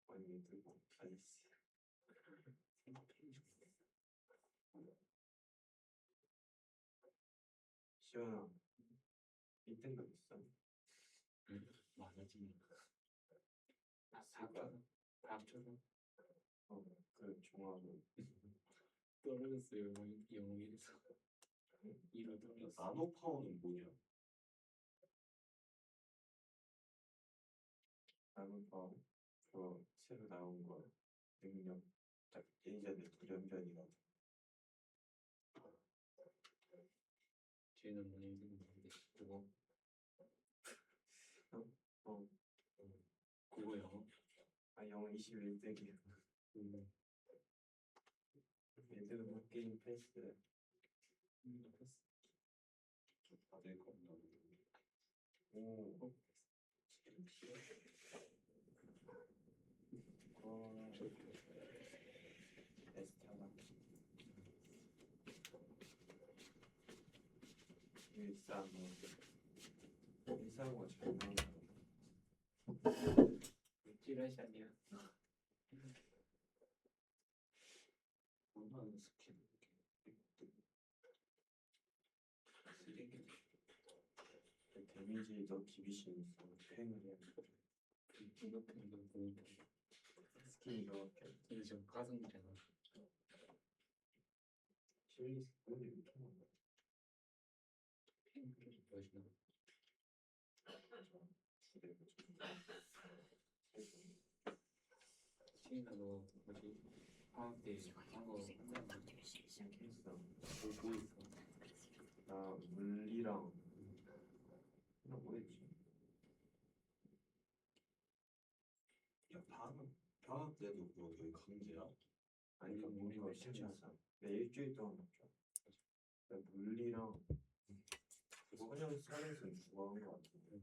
아니 들고 아이씨. 시원아 1등급 있어? 많아지. 아, 4천. 4천. 그 종합은 떨어졌어요. 영웅에서. 2로 떨어졌어. 나노파워는 뭐냐? 나노파워 그거 새로 나온 거 능력 딱 예전에 돌연변이라고. 쟤는 많이 듣는데 그거. 어. 그거 영어. 아 영어 21세기 얘들은 게임 패스 다들 겁나. 오 에스타다 일산 일산 거잘 나온다. 찌라시 아니야. 얼마나 스킨 쓰레기. 데미지 더 기비신 있어. 팽을 해야 돼. 이거 pen 뭐 스킨 이거밖에. 이게 좀 가성비잖아. 실리 스킨이 유통한다. 펜 보여주나? 시인아 너 뭐지? 방학 때 한거 한다는 거 시작했어. 뭐 있어? 나 물리랑 나 뭐였지? 야 방학 때도 뭐 여기 강제야? 아니 그러니까 우리 뭔가 며칠 쉽지 않아. 내 일주일 동안 먹자. 나 물리랑 소년 사례는 좋아한 거 같은데.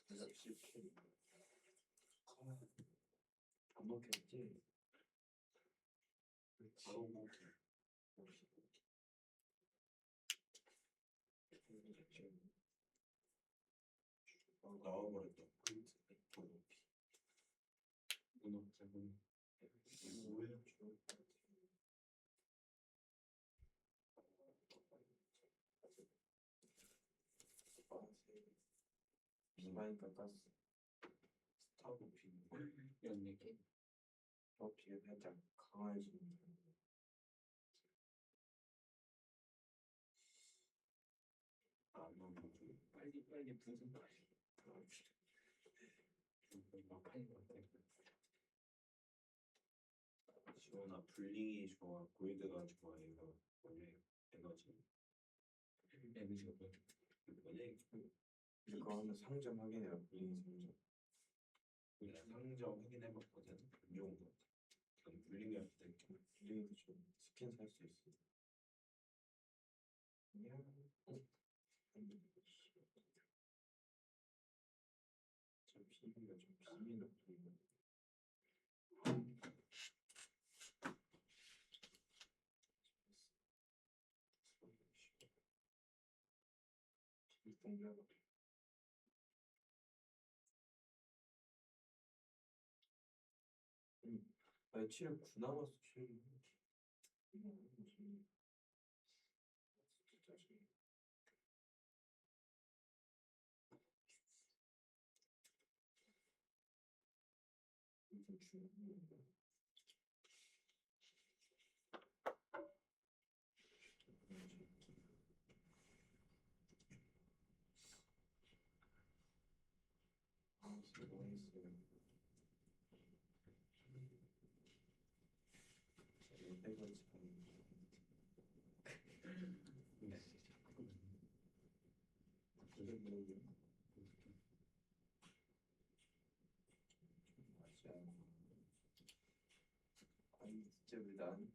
진짜 싫게. 안 먹겠지? 바로 먹기. 나와버렸다. 문어 자본 뭐야? 비마니까 가스. 스타브 비. 연네 개. 비가 살짝 강해지는. 안 먹는 빨리 무슨 막판인 것 같아. 시원아 블링이 좋아, 골드가 좋아, 얘가 원래 에너지. 에너지가 뭐야? 원래 이거 하면 상점 확인해라. 블링 상점. 내가 상점 확인해봤거든. 안 좋은 거 같아. 난 블링이 할 때 블링도 좀 스킨 살 수 있어. 좀 비밀가 좀 비밀 높은 동작. 아니 7에 9 남았어. 7. 아니 진짜 왜 나한테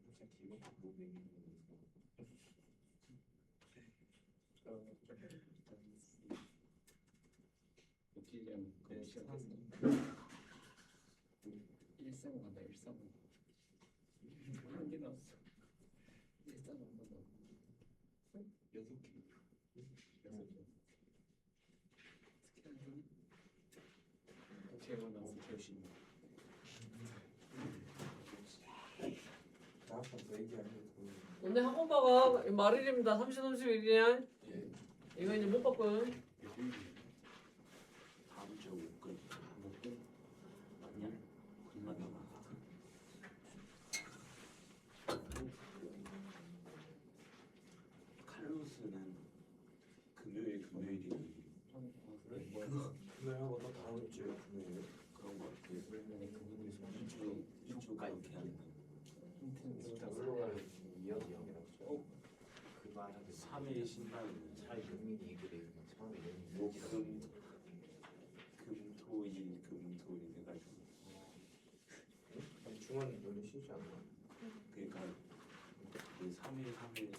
살짝 기분 웃기려면 그거 시작했어. 135 간다 135. 한개 나왔어. 135 한번 더. 6개. 6개. 어떻게 번 나왔어? 결심. 나 아까 그 얘기하는 오늘 학원바가 말일입니다. 30, 31이냐? 예. 이거 이제 못 바꿔요. 다음 주 목금 목금 맞냐? 금만 남아. 칼로스는 금요일이 그래 뭐야? 금요일하고 또 다음 주에 금요일 그런 거 같아. 그러면 그분이 2주까지 이렇게 하는 거. 힌트는 흘러가는 이형이라고 그 말하는 3일 신나는 차라리 용민이 그래. 처음에 용민이 목금 금토일 해가지고 중원 원래 쉬지 않나? 그러니까 그 3일 해가지고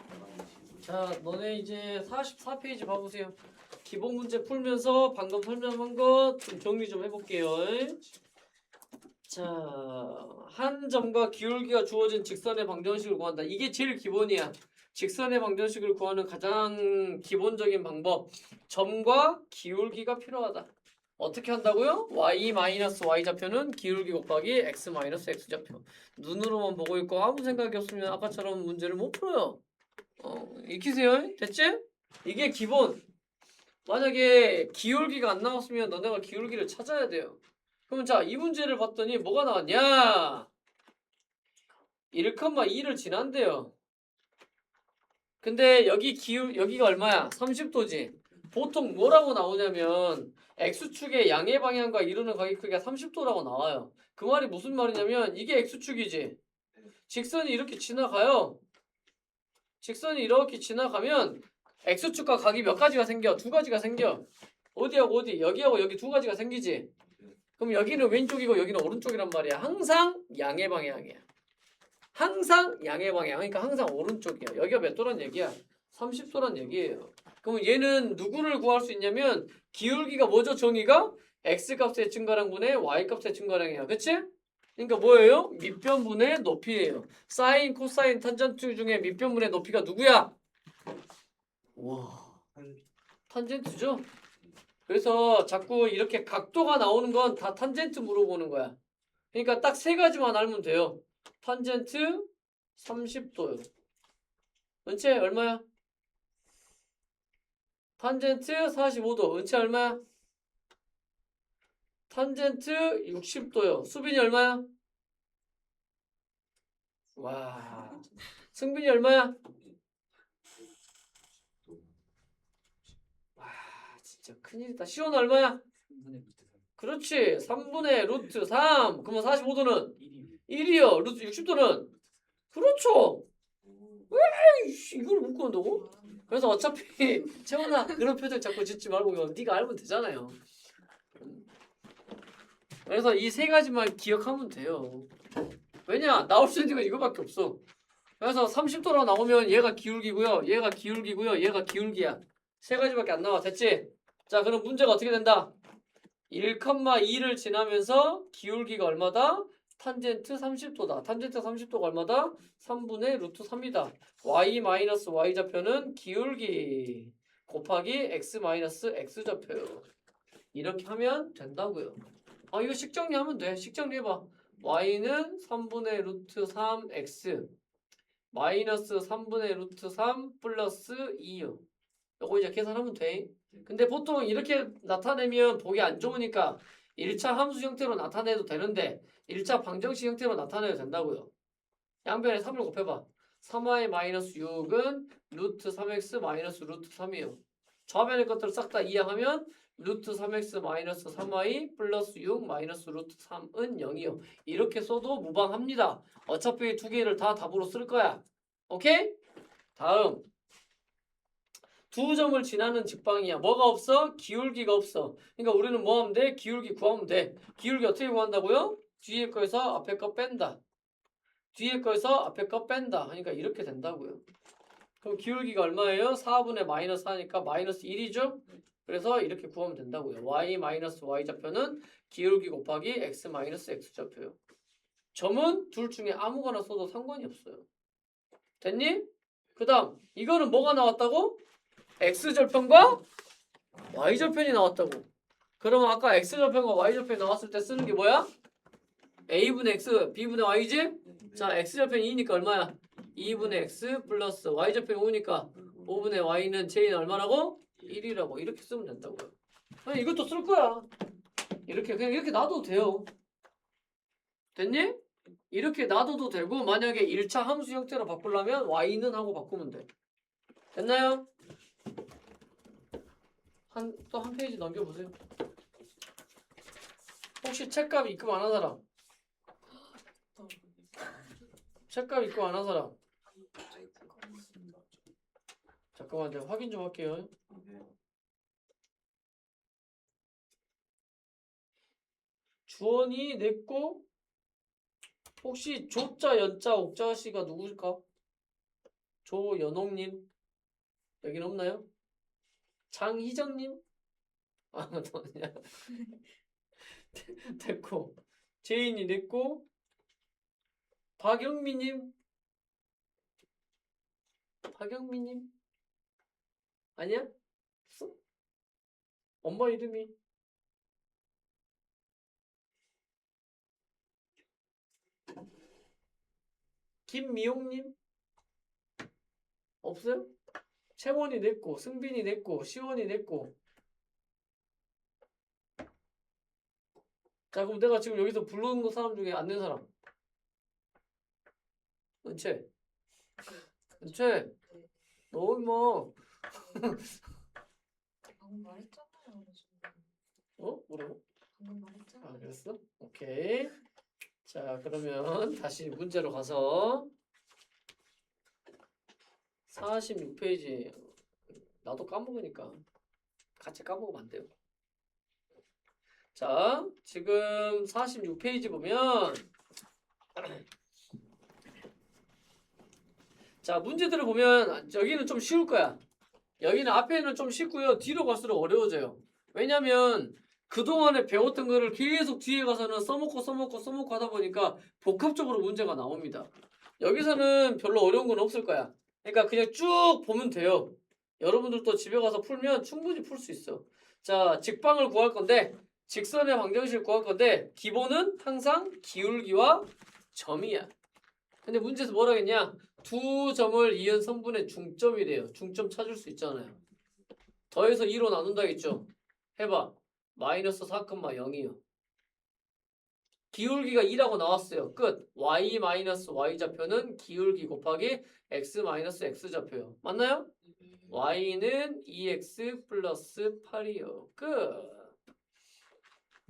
나가는 시즌. 자, 너네 이제 44페이지 봐보세요. 기본 문제 풀면서 방금 설명한 것 좀 정리 좀 해볼게요. 자, 한 점과 기울기가 주어진 직선의 방정식을 구한다. 이게 제일 기본이야. 직선의 방정식을 구하는 가장 기본적인 방법. 점과 기울기가 필요하다. 어떻게 한다고요? y-y 좌표는 기울기 곱하기 x-x 좌표. 눈으로만 보고 있고 아무 생각이 없으면 아까처럼 문제를 못 풀어요. 익히세요. 됐지? 이게 기본. 만약에 기울기가 안 나왔으면 너네가 기울기를 찾아야 돼요. 그럼 자, 이 문제를 봤더니 뭐가 나왔냐? 1,2를 지난대요. 근데 여기가 얼마야? 30도지. 보통 뭐라고 나오냐면 x축의 양의 방향과 이루는 각의 크기가 30도라고 나와요. 그 말이 무슨 말이냐면 이게 x축이지. 직선이 이렇게 지나가요. 직선이 이렇게 지나가면 x축과 각이 몇 가지가 생겨? 두 가지가 생겨. 어디하고 어디? 여기하고 여기 두 가지가 생기지. 그럼 여기는 왼쪽이고 여기는 오른쪽이란 말이야. 항상 양의 방향이야. 항상 양의 방향. 그러니까 항상 오른쪽이야. 여기가 몇 도란 얘기야? 30도란 얘기예요. 그럼 얘는 누구를 구할 수 있냐면 기울기가 뭐죠? 정의가 x값의 증가량 분의 y값의 증가량이야. 그치? 그러니까 뭐예요? 밑변분의 높이예요. 사인, 코사인, 탄젠트 중에 밑변분의 높이가 누구야? 와, 탄젠트죠? 그래서 자꾸 이렇게 각도가 나오는 건 다 탄젠트 물어보는 거야. 그러니까 딱 세 가지만 알면 돼요. 탄젠트 30도요. 은채 얼마야? 탄젠트 45도. 은채 얼마야? 탄젠트 60도요. 수빈이 얼마야? 와. 승빈이 얼마야? 와, 진짜 큰일이다. 시온 얼마야? 3분의 루트 3. 그렇지. 3분의 루트 3. 그러면 45도는 1이 1이요. 루트 60도는 그렇죠. 에이씨, 이걸 못 구한다고? 그래서 어차피 채원아 그런 표정 자꾸 짓지 말고 이거 네가 알면 되잖아요. 그래서 이 세 가지만 기억하면 돼요. 왜냐? 나올 수 있는 건 이거밖에 없어. 그래서 30도로 나오면 얘가 기울기고요. 얘가 기울기고요. 얘가 기울기야. 세 가지밖에 안 나와. 됐지? 자, 그럼 문제가 어떻게 된다? 1,2를 지나면서 기울기가 얼마다? 탄젠트 30도다. 탄젠트 30도가 얼마다? 3분의 루트 3이다. y 마이너스 y 좌표는 기울기 곱하기 x 마이너스 x 좌표요. 이렇게 하면 된다고요. 아, 이거 식정리하면 돼. 식정리해봐. y는 3분의 루트 3x 마이너스 3분의 루트 3 플러스 2요. 요거 이제 계산하면 돼. 근데 보통 이렇게 나타내면 보기 안 좋으니까 1차 함수 형태로 나타내도 되는데 1차 방정식 형태로 나타내도 된다고요. 양변에 3을 곱해봐. 3y 마이너스 6은 루트 3x 마이너스 루트 3이에요. 좌변의 것들을 싹 다 이항하면 루트 3x 마이너스 3y 플러스 6 마이너스 루트 3은 0이요. 이렇게 써도 무방합니다. 어차피 두 개를 다 답으로 쓸 거야. 오케이? 다음. 두 점을 지나는 직방이야. 뭐가 없어? 기울기가 없어. 그러니까 우리는 뭐 하면 돼? 기울기 구하면 돼. 기울기 어떻게 구한다고요? 뒤에 거에서 앞에 거 뺀다. 뒤에 거에서 앞에 거 뺀다. 그러니까 이렇게 된다고요. 그럼 기울기가 얼마예요? 4분의 마이너스 4니까 마이너스 1이죠? 그래서 이렇게 구하면 된다고요. y 마이너스 y 좌표는 기울기 곱하기 x 마이너스 x 좌표요. 점은 둘 중에 아무거나 써도 상관이 없어요. 됐니? 그 다음 이거는 뭐가 나왔다고? x절편과 y절편이 나왔다고. 그러면 아까 x절편과 y절편이 나왔을 때 쓰는 게 뭐야? a분의 x, b분의 y지? 자, x절편이 2니까 얼마야? 2분의 x 플러스 y절편이 5니까 5분의 y는 j는 얼마라고? 1이라고. 이렇게 쓰면 된다고요. 아니, 이것도 쓸 거야. 이렇게 그냥 이렇게 놔둬도 돼요. 됐니? 이렇게 놔둬도 되고 만약에 1차 함수 형태로 바꾸려면 y는 하고 바꾸면 돼. 됐나요? 또 한 페이지 넘겨보세요. 혹시 책값 입금 안 한 사람? 책값 입금 안 한 사람? 잠깐만 내가 확인 좀 할게요. 주원이 냈고 혹시 조자, 연자, 옥자씨가 누구일까? 조연옥님 여긴 없나요? 장희정님? 아, 너냐? 됐고 제인이 냈고 박영미님? 박영미님? 아니야? 없어? 엄마 이름이 김미용님? 없어요? 채원이 냈고 승빈이 냈고 시원이 냈고. 자 그럼 내가 지금 여기서 부르는 거 사람 중에 안 낸 사람 은채 은채 너 임마 방금 말했잖아요. 어? 뭐라고? 방금 아 말했잖아요. 그랬어? 오케이. 자 그러면 다시 문제로 가서 46페이지 나도 까먹으니까 같이 까먹으면 안 돼요. 자 지금 46페이지 보면 자 문제들을 보면 여기는 좀 쉬울 거야. 여기는 앞에는 좀 쉽고요. 뒤로 갈수록 어려워져요. 왜냐면 그동안에 배웠던 거를 계속 뒤에 가서는 써먹고 하다 보니까 복합적으로 문제가 나옵니다. 여기서는 별로 어려운 건 없을 거야. 그러니까 그냥 쭉 보면 돼요. 여러분들도 집에 가서 풀면 충분히 풀 수 있어. 자, 직방을 구할 건데 직선의 방정식을 구할 건데 기본은 항상 기울기와 점이야. 근데 문제에서 뭐라 했냐? 두 점을 이은 선분의 중점이래요. 중점 찾을 수 있잖아요. 더해서 2로 나눈다 했죠? 해봐. 마이너스 4,0이요. 기울기가 2라고 나왔어요. 끝. y 마이너스 y 좌표는 기울기 곱하기 x 마이너스 x 좌표요. 맞나요? y는 2x 플러스 8이요. 끝.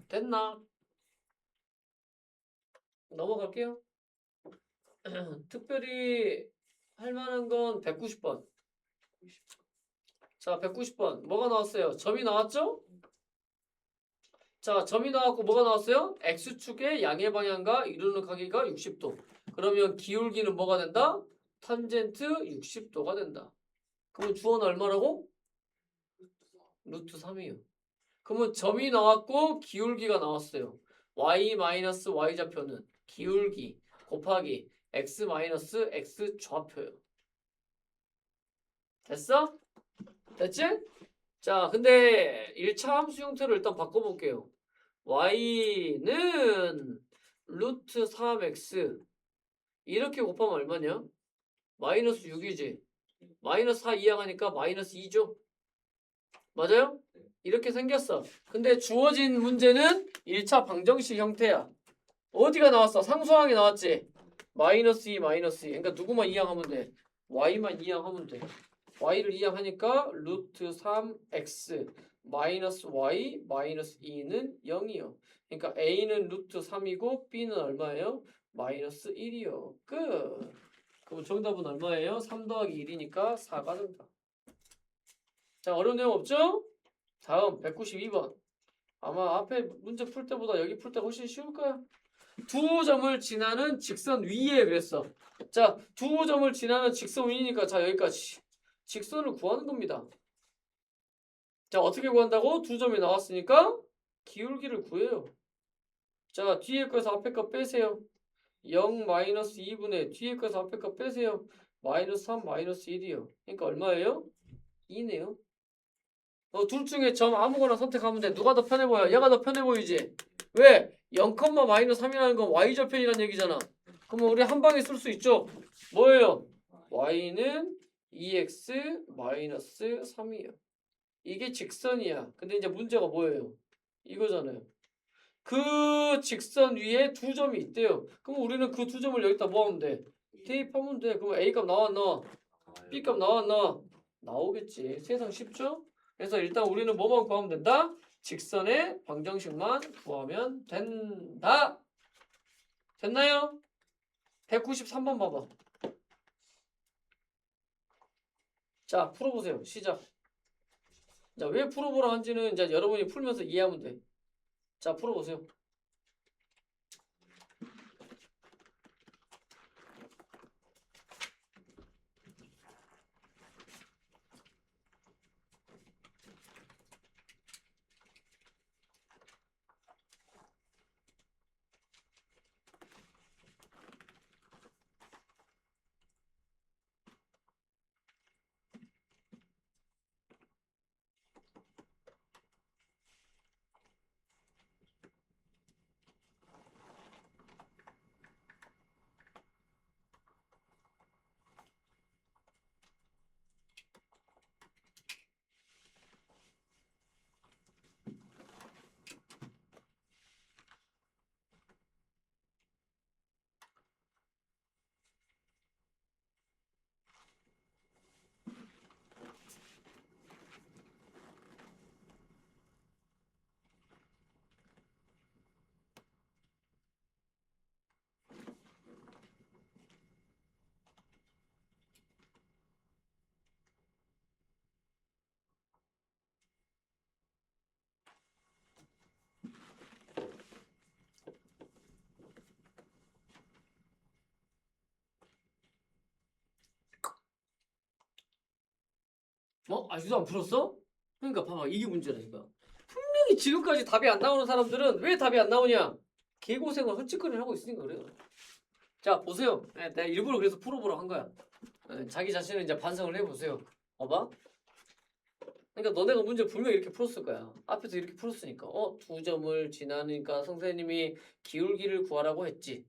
됐나? 넘어갈게요. 특별히 할 만한 건 190번. 자, 190번. 뭐가 나왔어요? 점이 나왔죠? 자, 점이 나왔고 뭐가 나왔어요? x축의 양의 방향과 이루는 각이가 60도. 그러면 기울기는 뭐가 된다? 탄젠트 60도가 된다. 그러면 주어는 얼마라고? 루트 3이요. 그러면 점이 나왔고 기울기가 나왔어요. y 마이너스 y 좌표는 기울기 곱하기 x 마이너스 x 좌표요. 됐어? 됐지? 자, 근데 1차 함수 형태로 일단 바꿔볼게요. y는 루트 3x 이렇게 곱하면 얼마냐? 마이너스 6이지. 마이너스 4 이항하니까 마이너스 2죠. 맞아요? 이렇게 생겼어. 근데 주어진 문제는 1차 방정식 형태야. 어디가 나왔어? 상수항이 나왔지? 마이너스 2 마이너스 2. 그러니까 누구만 이항하면 돼? y만 이항하면 돼. y를 이항하니까 루트 3x 마이너스 y 마이너스 2는 0이요. 그러니까 a는 루트 3이고 b는 얼마예요? 마이너스 1이요. 끝. 그럼 정답은 얼마예요? 3 더하기 1이니까 4가 된다. 자, 어려운 내용 없죠? 다음 192번. 아마 앞에 문제 풀 때보다 여기 풀 때가 훨씬 쉬울 거야. 두 점을 지나는 직선 위에 그랬어. 자, 두 점을 지나는 직선 위니까 자 여기까지 직선을 구하는 겁니다. 자, 어떻게 구한다고? 두 점이 나왔으니까 기울기를 구해요. 자, 뒤에 거에서 앞에 거 빼세요. 0 마이너스 2분의 뒤에 거에서 앞에 거 빼세요. 마이너스 3 마이너스 1이요. 그러니까 얼마예요? 2네요. 둘 중에 점 아무거나 선택하면 돼. 누가 더 편해 보여? 얘가 더 편해 보이지? 왜? 0, 마이너스 3이라는 건 y절편이라는 얘기잖아. 그러면 우리 한 방에 쓸 수 있죠? 뭐예요? y는 2x 마이너스 3이에요. 이게 직선이야. 근데 이제 문제가 뭐예요? 이거잖아요. 그 직선 위에 두 점이 있대요. 그럼 우리는 그 두 점을 여기다 뭐 하면 돼? 대입하면 돼. 그럼 A 값 나왔나? B 값 나왔나? 나오겠지. 세상 쉽죠? 그래서 일단 우리는 뭐만 구하면 된다? 직선의 방정식만 구하면 된다. 됐나요? 193번 봐봐. 자, 풀어보세요. 시작. 자, 왜 풀어보라 한지는 이제 여러분이 풀면서 이해하면 돼. 자, 풀어보세요. 아직도 안 풀었어? 그러니까 봐봐, 이게 문제라니까. 분명히 지금까지 답이 안 나오는 사람들은 왜 답이 안 나오냐? 개고생을 헛짓거리를 하고 있으니까 그래요. 자, 보세요. 내가 일부러 그래서 풀어보라고 한 거야. 자기 자신을 이제 반성을 해보세요. 봐봐. 그러니까 너네가 문제 분명히 이렇게 풀었을 거야. 앞에서 이렇게 풀었으니까. 두 점을 지나니까 선생님이 기울기를 구하라고 했지.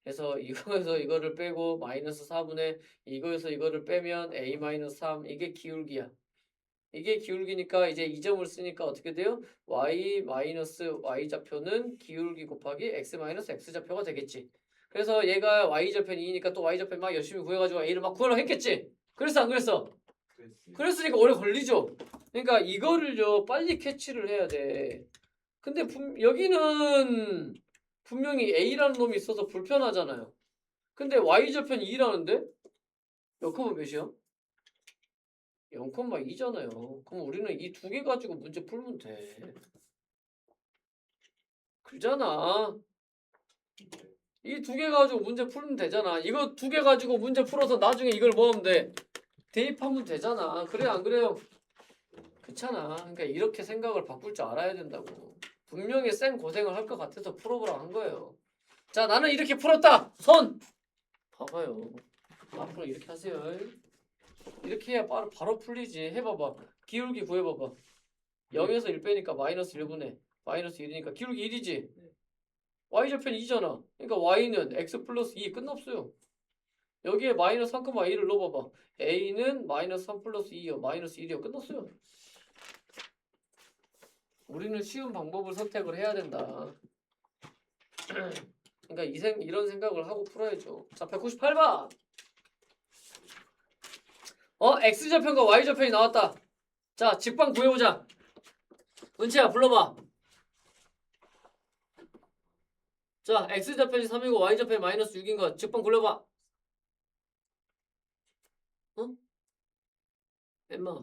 그래서 이거에서 이거를 빼고 마이너스 4분의 이거에서 이거를 빼면 a 마이너스 3 이게 기울기야. 이게 기울기니까 이제 이 점을 쓰니까 어떻게 돼요? y 마이너스 y 좌표는 기울기 곱하기 x 마이너스 x 좌표가 되겠지. 그래서 얘가 y 좌편 2니까 또 y 좌편 막 열심히 구해가지고 a를 막 구하려고 했겠지. 그랬어 안 그랬어? 그랬으니까 오래 걸리죠. 그러니까 이거를요 빨리 캐치를 해야 돼. 근데 여기는 분명히 a라는 놈이 있어서 불편하잖아요. 근데 y좌편 2라는데? 여기면 몇이야? 0,2잖아요. 그럼 우리는 이 두 개 가지고 문제 풀면 돼. 그잖아. 이 두 개 가지고 문제 풀면 되잖아. 이거 두 개 가지고 문제 풀어서 나중에 이걸 뭐 하면 돼? 대입하면 되잖아. 그래 안 그래요? 그렇잖아. 그러니까 이렇게 생각을 바꿀 줄 알아야 된다고. 분명히 쌩 고생을 할 것 같아서 풀어보라 한 거예요. 자, 나는 이렇게 풀었다. 손. 봐봐요. 앞으로 이렇게 하세요. 이렇게 해야 바로 풀리지. 해봐봐. 기울기 구해봐봐. 0에서 1 빼니까 마이너스 1분의 마이너스 1이니까 기울기 1이지. y절편 2잖아. 그러니까 y는 x 플러스 2 끝났어요. 여기에 마이너스 3,2를 넣어봐봐. a는 마이너스 3 플러스 2요. 마이너스 1이요. 끝났어요. 우리는 쉬운 방법을 선택을 해야 된다. 그러니까 이런 생각을 하고 풀어야죠. 자, 198번. x절편과 y절편이 나왔다. 자, 직방 구해보자. 은채야, 불러봐. 자, x절편이 3이고 y절편이 마이너스 6인 거 직방 굴려봐. 어? 엠마,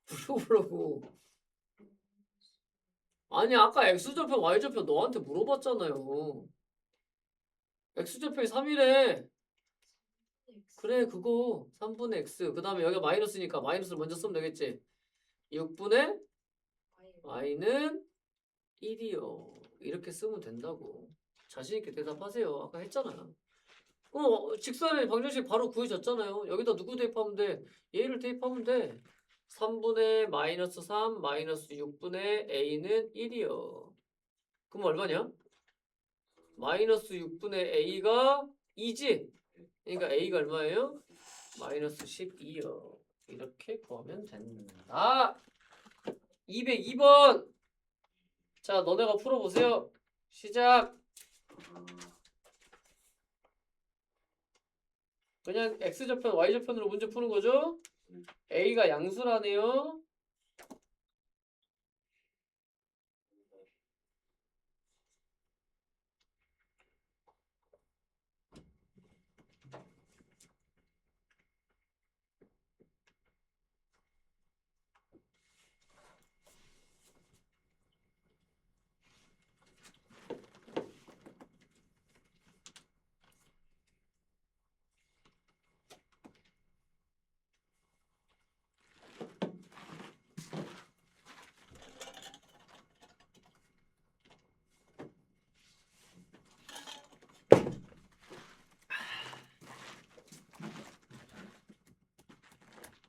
불러보라고. 아니, 아까 x절편, y절편 너한테 물어봤잖아요. x절편이 3이래. 그래, 그거 3분의 x. 그 다음에 여기가 마이너스니까 마이너스를 먼저 쓰면 되겠지. 6분의 y는 1이요. 이렇게 쓰면 된다고. 자신있게 대답하세요. 아까 했잖아요. 직선의 방정식 바로 구해졌잖아요. 여기다 누구 대입하면 돼? 얘를 대입하면 돼. 3분의 마이너스 3 마이너스 6분의 a는 1이요. 그럼 얼마냐? 마이너스 6분의 a가 2지? 그러니까 a가 얼마예요? 마이너스 12요. 이렇게 구하면 된다. 202번. 자, 너네가 풀어보세요. 시작. 그냥 x절편, y절편으로 문제 푸는 거죠? a가 양수라네요.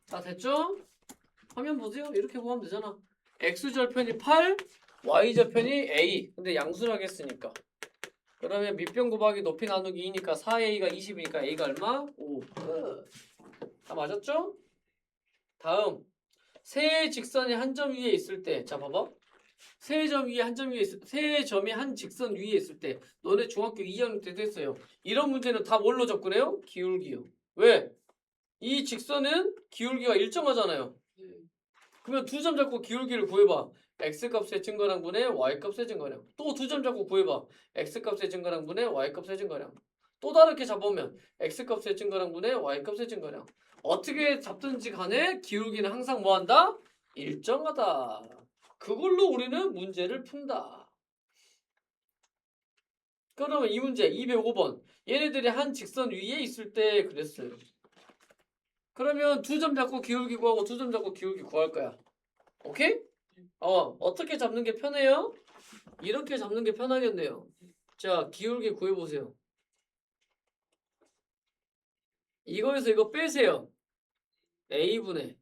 자, 됐죠? 화면 보세요. 이렇게 구하면 되잖아. x절편이 8, y절편이 a. 근데 양수라고 했으니까. 그러면 밑변 곱하기 높이 나누기 2니까 4a가 20이니까 a가 얼마? 5. 다 맞았죠? 다음. 세 직선이 한 점 위에 있을 때. 자, 봐봐. 세 점이 한 직선 위에 있을 때. 너네 중학교 2학년 때도 했어요. 이런 문제는 다 뭘로 접근해요? 기울기요. 왜? 이 직선은 기울기가 일정하잖아요. 그러면 두 점 잡고 기울기를 구해봐. x값의 증가량분의 y값의 증가량. 또 두 점 잡고 구해봐. x값의 증가량분의 y값의 증가량. 또 다르게 잡으면 x값의 증가량분의 y값의 증가량. 어떻게 잡든지 간에 기울기는 항상 뭐한다? 일정하다. 그걸로 우리는 문제를 푼다. 그러면 이 문제 205번. 얘네들이 한 직선 위에 있을 때 그랬어요. 그러면 두 점 잡고 기울기 구하고 두 점 잡고 기울기 구할 거야. 오케이? 어떻게 잡는 게 편해요? 이렇게 잡는 게 편하겠네요. 자, 기울기 구해보세요. 이거에서 이거 빼세요. a분의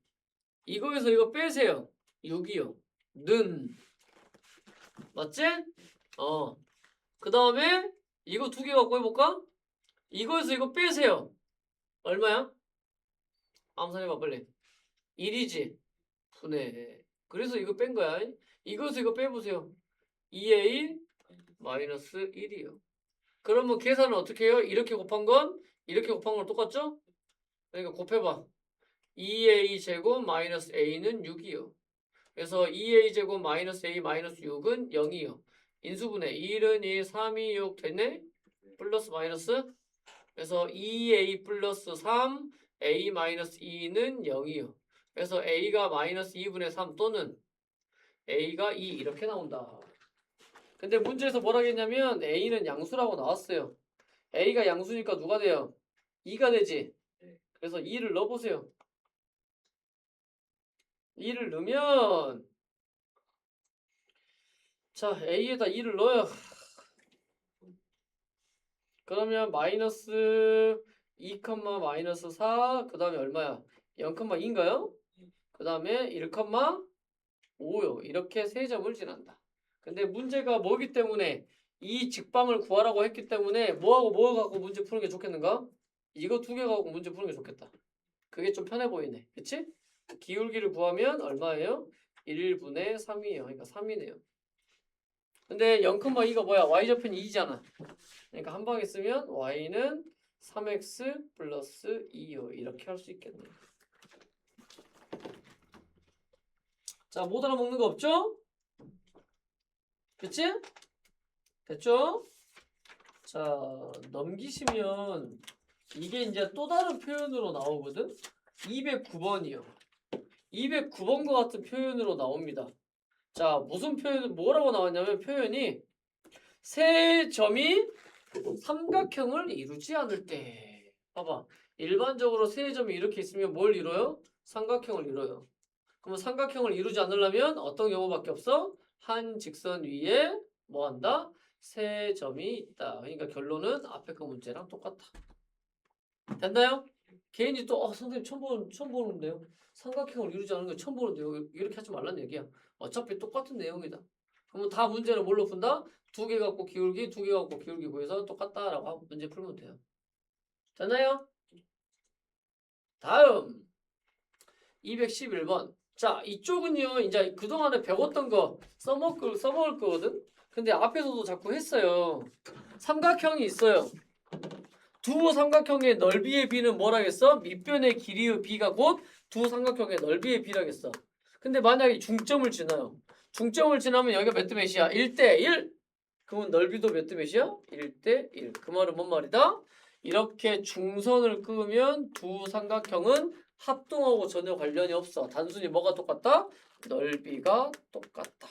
이거에서 이거 빼세요. 6이요. 는 맞지? 그 다음에 이거 두 개 갖고 해볼까? 이거에서 이거 빼세요. 얼마야? 암산해봐 빨리. 1이지? 분의 그래서 이거 뺀 거야. 이거에서 이거 빼보세요. 2a 마이너스 1이요. 그러면 계산은 어떻게 해요? 이렇게 곱한 건 이렇게 곱한 거랑 똑같죠? 그러니까 곱해봐. 2a 제곱 마이너스 a는 6이요. 그래서 2a 제곱 마이너스 a 마이너스 6은 0이요. 인수분해 1은 2, 3이 6 됐네? 플러스 마이너스 그래서 2a 플러스 3 a 마이너스 2는 0이요. 그래서 a가 마이너스 2분의 3 또는 a가 2 이렇게 나온다. 근데 문제에서 뭐라 했냐면 a는 양수라고 나왔어요. a가 양수니까 누가 돼요? 2가 되지. 그래서 2를 넣어보세요. 2를 넣으면 자 a에다 2를 넣어요. 그러면 마이너스 2, 마이너스 4, 그 다음에 얼마야? 0,2인가요? 그 다음에 1,5요. 이렇게 세 점을 지난다. 근데 문제가 뭐기 때문에 이 직방을 구하라고 했기 때문에 뭐하고 뭐 갖고 문제 푸는 게 좋겠는가? 이거 두 개 갖고 문제 푸는 게 좋겠다. 그게 좀 편해 보이네. 그치? 기울기를 구하면 얼마예요? 1분의 3이에요. 그러니까 3이네요. 근데 0,2가 뭐야? y좌편이 2잖아. 그러니까 한 방에 쓰면 y는 3x 플러스 2요. 이렇게 할 수 있겠네. 자, 못 알아먹는 거 없죠? 그치? 됐죠? 자, 넘기시면 이게 이제 또 다른 표현으로 나오거든? 209번이요. 209번과 같은 표현으로 나옵니다. 자, 무슨 표현, 뭐라고 나왔냐면 표현이 세 점이 삼각형을 이루지 않을 때. 봐봐. 일반적으로 세 점이 이렇게 있으면 뭘 이뤄요? 삼각형을 이뤄요. 그러면 삼각형을 이루지 않으려면 어떤 경우밖에 없어? 한 직선 위에 뭐 한다? 세 점이 있다. 그러니까 결론은 앞에 그 문제랑 똑같다. 됐나요? 개인이 또 선생님 처음 보는데요. 삼각형을 이루지 않는 거 처음 보는데요. 이렇게 하지 말란 얘기야. 어차피 똑같은 내용이다. 그러면 다 문제를 뭘로 푼다? 두 개 갖고 기울기, 두 개 갖고 기울기 구해서 똑같다라고 하고 문제 풀면 돼요. 됐나요? 다음 211번. 자, 이쪽은요. 이제 그동안에 배웠던 거 써먹을 거거든. 근데 앞에서도 자꾸 했어요. 삼각형이 있어요. 두 삼각형의 넓이의 비는 뭐라겠어? 밑변의 길이의 비가 곧 두 삼각형의 넓이의 비라겠어. 근데 만약에 중점을 지나요. 중점을 지나면 여기가 몇 대 몇이야? 1대 1. 그러면 넓이도 몇 대 몇이야? 1대 1. 그 말은 뭔 말이다? 이렇게 중선을 그으면 두 삼각형은 합동하고 전혀 관련이 없어. 단순히 뭐가 똑같다? 넓이가 똑같다.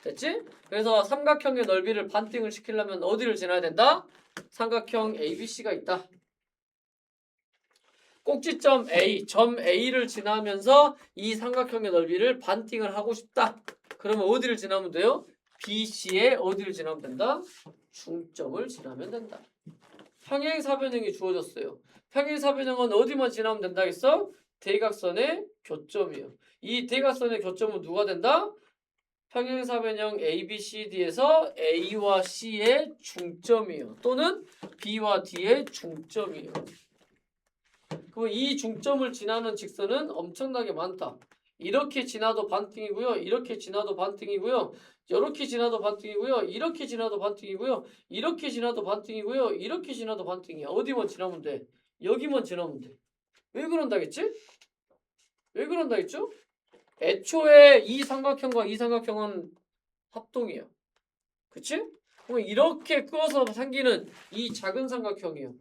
됐지? 그래서 삼각형의 넓이를 반띵을 시키려면 어디를 지나야 된다? 삼각형 ABC가 있다. 꼭지점 A, 점 A를 지나면서 이 삼각형의 넓이를 반띵을 하고 싶다. 그러면 어디를 지나면 돼요? BC에 어디를 지나면 된다? 중점을 지나면 된다. 평행사변형이 주어졌어요. 평행사변형은 어디만 지나면 된다 했어? 대각선의 교점이요. 이 대각선의 교점은 누가 된다? 평행사변형 ABCD에서 A와 C의 중점이요. 또는 B와 D의 중점이요. 그럼 이 중점을 지나는 직선은 엄청나게 많다. 이렇게 지나도 반띵이고요. 이렇게 지나도 반띵이고요. 이렇게 지나도 반띵이고요. 이렇게 지나도 반띵이고요. 이렇게 지나도 반띵이고요. 이렇게 지나도 반띵이야. 어디만 지나면 돼? 여기만 지나면 돼. 왜 그런다겠지? 왜 그런다겠죠? 애초에 이 삼각형과 이 삼각형은 합동이야. 그치? 그럼 이렇게 끄어서 생기는 이 작은 삼각형이요.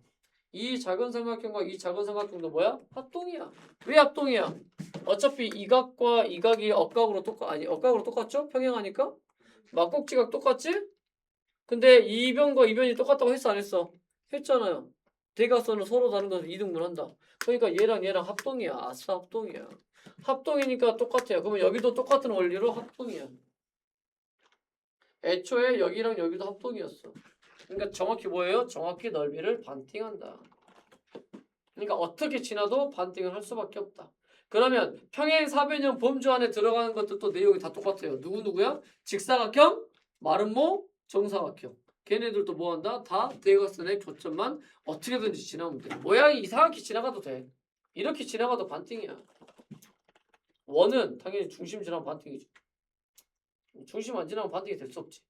이 작은 삼각형과 이 작은 삼각형도 뭐야? 합동이야. 왜 합동이야? 어차피 이 각과 이 각이 억각으로 똑같죠? 평행하니까? 막꼭지각 똑같지? 근데 이 변과 이 변이 똑같다고 했어 안 했어? 했잖아요. 대각선은 서로 다른 것을 이등분한다. 그러니까 얘랑 얘랑 합동이야. 아싸 합동이야. 합동이니까 똑같아요. 그러면 여기도 똑같은 원리로 합동이야. 애초에 여기랑 여기도 합동이었어. 그러니까 정확히 뭐예요? 정확히 넓이를 반띵한다. 그러니까 어떻게 지나도 반띵을 할 수밖에 없다. 그러면 평행사변형 범주 안에 들어가는 것도 내용이 다 똑같아요. 누구야? 직사각형, 마름모, 정사각형. 걔네들도 뭐한다? 다 대각선의 교점만 어떻게든지 지나면 돼. 모양이 이상하게 지나가도 돼. 이렇게 지나가도 반띵이야. 원은 당연히 중심 지나면 반띵이지. 중심 안 지나면 반띵이 될 수 없지.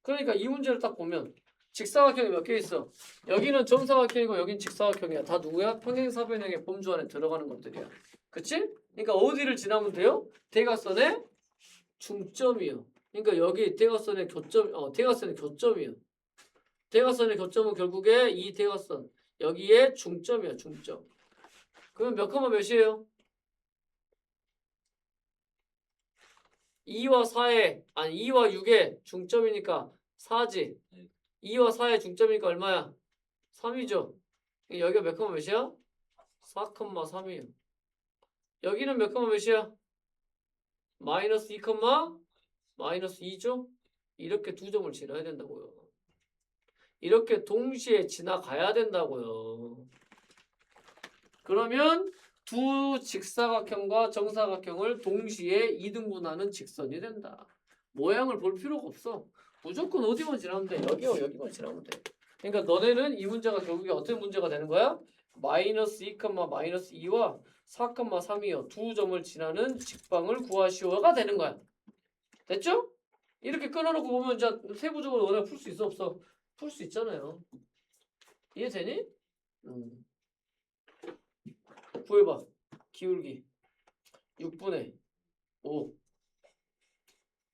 그러니까 이 문제를 딱 보면 직사각형이 몇 개 있어? 여기는 정사각형이고 여긴 직사각형이야. 다 누구야? 평행사변형의 범주 안에 들어가는 것들이야. 그치? 그러니까 어디를 지나면 돼요? 대각선의 중점이요. 그러니까 여기 대각선의 대각선의 교점이요. 대각선의 교점은 결국에 이 대각선 여기에 중점이야. 중점. 그러면 몇 컴마 몇이에요? 2와 6의 중점이니까 4지. 2와 4의 중점이니까 얼마야? 3이죠. 여기가 몇 컴마 몇이야? 4,3이에요. 여기는 몇 컴마 몇이야? 마이너스 2, 마이너스 2죠? 이렇게 두 점을 지나야 된다고요. 이렇게 동시에 지나가야 된다고요. 그러면 두 직사각형과 정사각형을 동시에 이등분하는 직선이 된다. 모양을 볼 필요가 없어. 무조건 어디만 지나면 돼. 여기요, 여기만 지나면 돼. 그러니까 너네는 이 문제가 결국에 어떤 문제가 되는 거야? 마이너스 2, 마이너스 2와 4, 3이요. 두 점을 지나는 직방을 구하시오가 되는 거야. 됐죠? 이렇게 끊어놓고 보면 이제 세부적으로 너네가 풀 수 있어 없어? 풀 수 있잖아요. 이해되니? 구해봐. 기울기 6분의 5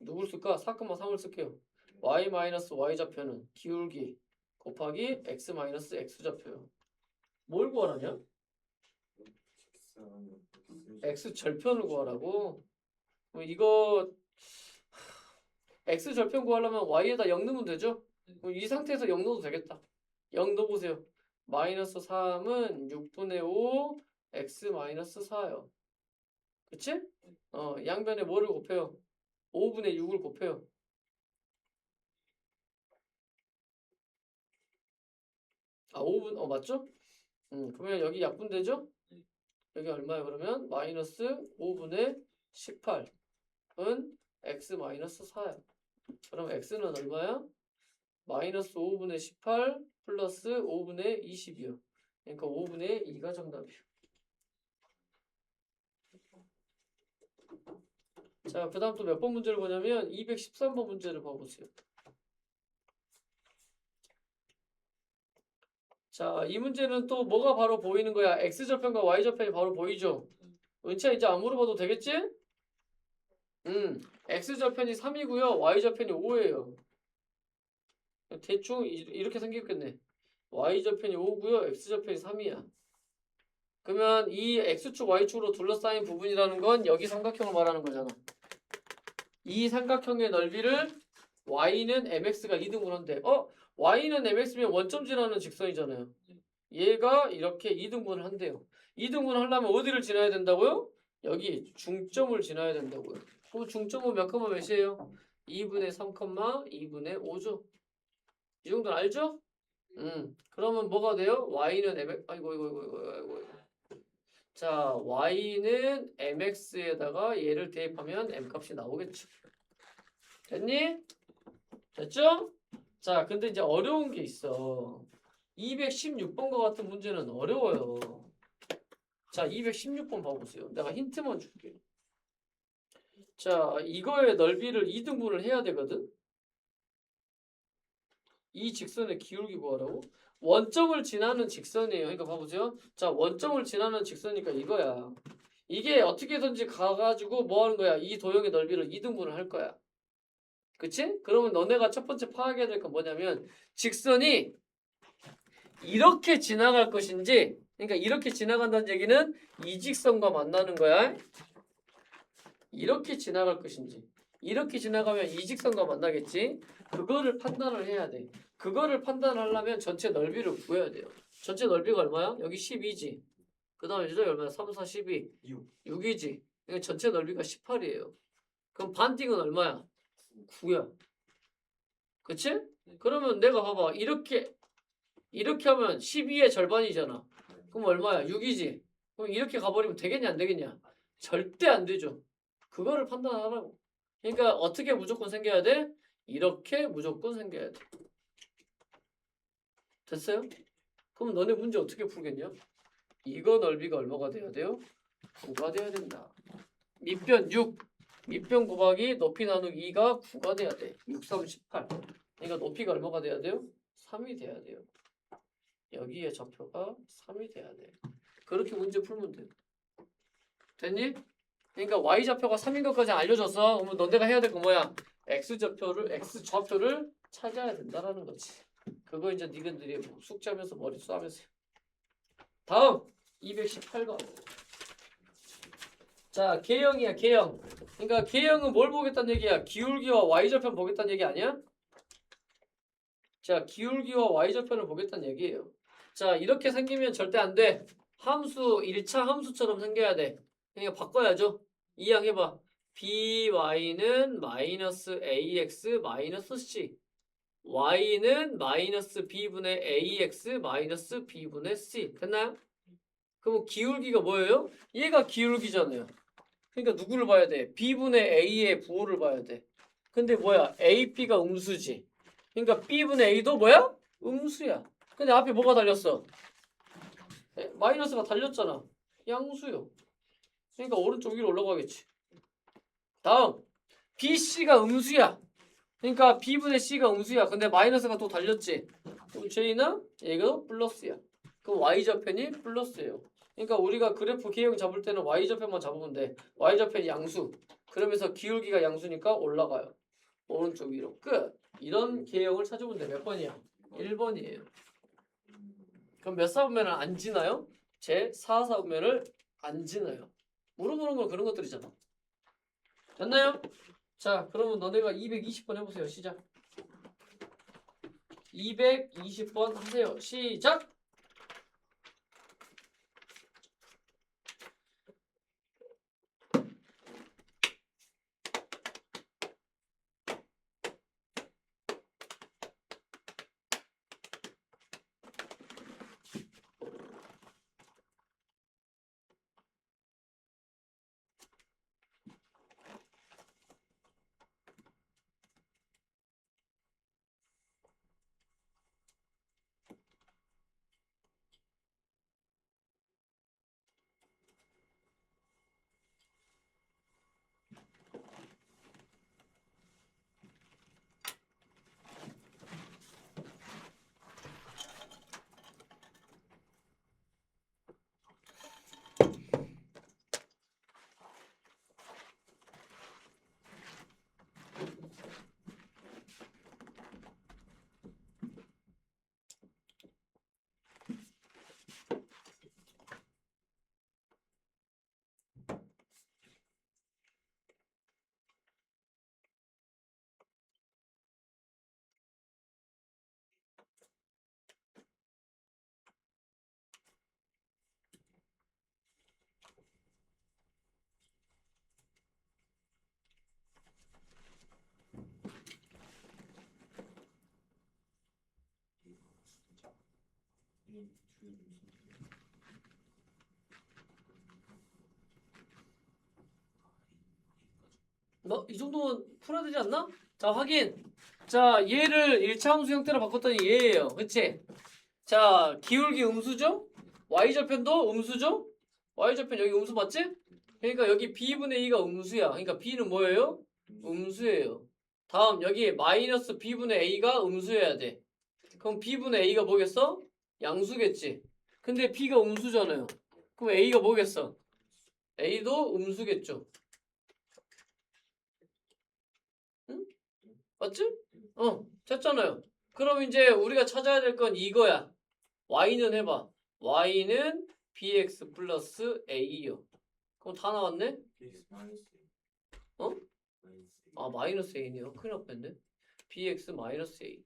누굴 쓸까? 4,3을 쓸게요. y-y 좌표는 기울기 곱하기 x-x 좌표요. 뭘 구하라냐? x 절편을 구하라고? 그럼 이거 x 절편 구하려면 y에다 0 넣으면 되죠? 그럼 이 상태에서 0 넣어도 되겠다. 0 넣어보세요. 마이너스 3은 6분의 5 x 마이너스 4요. 그치? 양변에 뭐를 곱해요? 5분의 6을 곱해요. 아 5분 맞죠? 그러면 여기 약분되죠? 여기 얼마예요 그러면? 마이너스 5분의 18은 x 마이너스 4야. 그럼 x는 얼마야? 마이너스 5분의 18 플러스 5분의 20이요. 그러니까 5분의 2가 정답이요. 자, 그 다음 또 몇 번 문제를 보냐면 213번 문제를 봐보세요. 자, 이 문제는 또 뭐가 바로 보이는 거야? x절편과 y절편이 바로 보이죠? 은채 이제 안 물어봐도 되겠지? x절편이 3이고요. y절편이 5예요. 대충 이렇게 생겼겠네. y절편이 5고요. x절편이 3이야. 그러면 이 x축, y축으로 둘러싸인 부분이라는 건 여기 삼각형을 말하는 거잖아. 이 삼각형의 넓이를 y는 mx가 2등분한대. y는 mx면 원점 지나는 직선이잖아요. 얘가 이렇게 2등분을 한대요. 2등분을 하려면 어디를 지나야 된다고요? 여기 중점을 지나야 된다고요. 그 중점은 몇 컴마 몇이에요? 2분의 3, 2분의 5죠. 이 정도는 알죠? 그러면 뭐가 돼요? y는 mx 아이고. 자, y는 mx에다가 얘를 대입하면 m값이 나오겠죠. 됐니? 됐죠? 자, 근데 이제 어려운 게 있어. 216번과 같은 문제는 어려워요. 자, 216번 봐보세요. 내가 힌트만 줄게. 자, 이거의 넓이를 2등분을 해야 되거든? 이 직선의 기울기 구하라고? 원점을 지나는 직선이에요. 그러니까 봐보세요. 자, 원점을 지나는 직선이니까 이거야. 이게 어떻게든지 가가지고 뭐 하는 거야? 이 도형의 넓이를 2등분을 할 거야. 그치? 그러면 너네가 첫 번째 파악해야 될 건 뭐냐면 직선이 이렇게 지나갈 것인지, 그러니까 이렇게 지나간다는 얘기는 이 직선과 만나는 거야. 이렇게 지나갈 것인지, 이렇게 지나가면 이 직선과 만나겠지. 그거를 판단을 해야 돼. 그거를 판단하려면 전체 넓이를 구해야 돼요. 전체 넓이가 얼마야? 여기 12지. 그 다음에 저기 얼마야? 3, 4, 12. 6이지. 그러니까 전체 넓이가 18이에요. 그럼 반띵은 얼마야? 9야. 그치? 그러면 내가 봐봐. 이렇게 하면 12의 절반이잖아. 그럼 얼마야? 6이지. 그럼 이렇게 가버리면 되겠냐 안 되겠냐? 절대 안 되죠. 그거를 판단하라고. 그러니까 어떻게 무조건 생겨야 돼? 이렇게 무조건 생겨야 돼. 됐어요? 그럼 너네 문제 어떻게 풀겠냐? 이거 넓이가 얼마가 돼야 돼요? 9가 돼야 된다. 밑변 6. 밑변 곱하기 높이 나누기 2가 9가 돼야 돼. 6, 3, 18. 그러니까 높이가 얼마가 돼야 돼요? 3이 돼야 돼요. 여기에 좌표가 3이 돼야 돼. 그렇게 문제 풀면 돼. 됐니? 그러니까 y좌표가 3인 것까지 알려줬어. 그러면 너네가 해야 될 거 뭐야? x좌표를 찾아야 된다라는 거지. 그거 이제 니들이 숙제하면서 머리 쏘면서. 다음 218번. 자, 계형이야, 계형. 그러니까 계형은 뭘 보겠다는 얘기야? 기울기와 y좌편 보겠다는 얘기 아니야? 자, 기울기와 y좌편을 보겠다는 얘기예요. 자, 이렇게 생기면 절대 안 돼. 함수 1차 함수처럼 생겨야 돼. 그러니까 바꿔야죠. 이항해봐. by는 마이너스 ax 마이너스 c. y는 마이너스 b분의 ax 마이너스 b분의 c. 됐나요? 그럼 기울기가 뭐예요? 얘가 기울기잖아요. 그러니까 누구를 봐야 돼? b분의 a의 부호를 봐야 돼. 근데 뭐야? AB가 음수지. 그러니까 b분의 a도 뭐야? 음수야. 근데 앞에 뭐가 달렸어? 마이너스가 달렸잖아. 양수요. 그러니까 오른쪽 위로 올라가겠지. 다음 BC가 음수야. 그러니까 B분의 C가 음수야. 근데 마이너스가 또 달렸지. 그럼 J는 얘가 플러스야. 그럼 Y좌편이 플러스예요. 그러니까 우리가 그래프 K형 잡을 때는 Y좌편만 잡으면 돼. Y좌편이 양수. 그러면서 기울기가 양수니까 올라가요. 오른쪽 위로. 끝. 이런 K형을 찾으면 돼. 몇 번이야? 1번이에요. 그럼 몇 사분면을 안 지나요? 제 4사분면을 안 지나요. 물어보는 건 그런 것들이잖아. 됐나요? 자, 그러면 너네가 220번 해보세요. 시작. 220번 하세요. 시작. 뭐 이 정도면 풀어야 되지 않나? 자, 확인. 자, 얘를 1차 함수 형태로 바꿨더니 얘예요. 그치? 자, 기울기 음수죠? Y좌편도 음수죠? Y좌편 여기 음수 맞지? 그러니까 여기 B분의 2가 음수야. 그러니까 B는 뭐예요? 음수예요. 다음 여기 마이너스 B분의 A가 음수여야 돼. 그럼 B분의 A가 뭐겠어? 양수겠지. 근데 B가 음수잖아요. 그럼 A가 뭐겠어? A도 음수겠죠. 응? 맞지? 됐잖아요. 그럼 이제 우리가 찾아야 될 건 이거야. Y는 해봐. Y는 BX 플러스 A요. 그럼 다 나왔네? 어? 아, 마이너스 A네요. 큰일 날 뻔했네. BX 마이너스 A.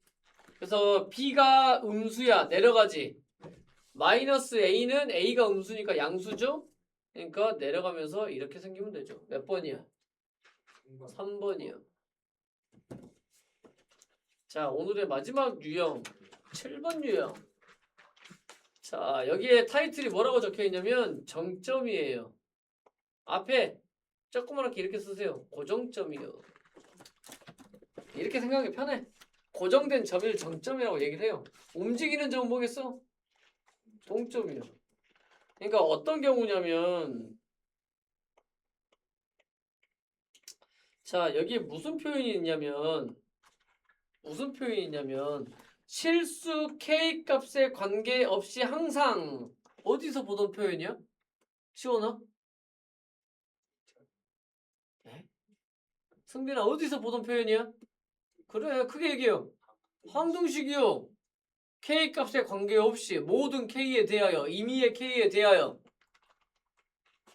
그래서 B가 음수야. 내려가지. 마이너스 A는 A가 음수니까 양수죠? 그러니까 내려가면서 이렇게 생기면 되죠. 몇 번이야? 3번이요. 자, 오늘의 마지막 유형 7번 유형. 자, 여기에 타이틀이 뭐라고 적혀있냐면 정점이에요. 앞에 조그맣게 이렇게 쓰세요. 고정점이요. 이렇게 생각하기 편해. 고정된 점을 정점이라고 얘기를 해요. 움직이는 점은 뭐겠어? 동점이요. 그러니까 어떤 경우냐면 자, 여기에 무슨 표현이 있냐면 실수 K 값에 관계없이 항상 어디서 보던 표현이야? 시원아? 네? 승빈아 어디서 보던 표현이야? 그래 크게 얘기해요. 항등식이요. K 값에 관계없이 모든 K에 대하여 임의의 K에 대하여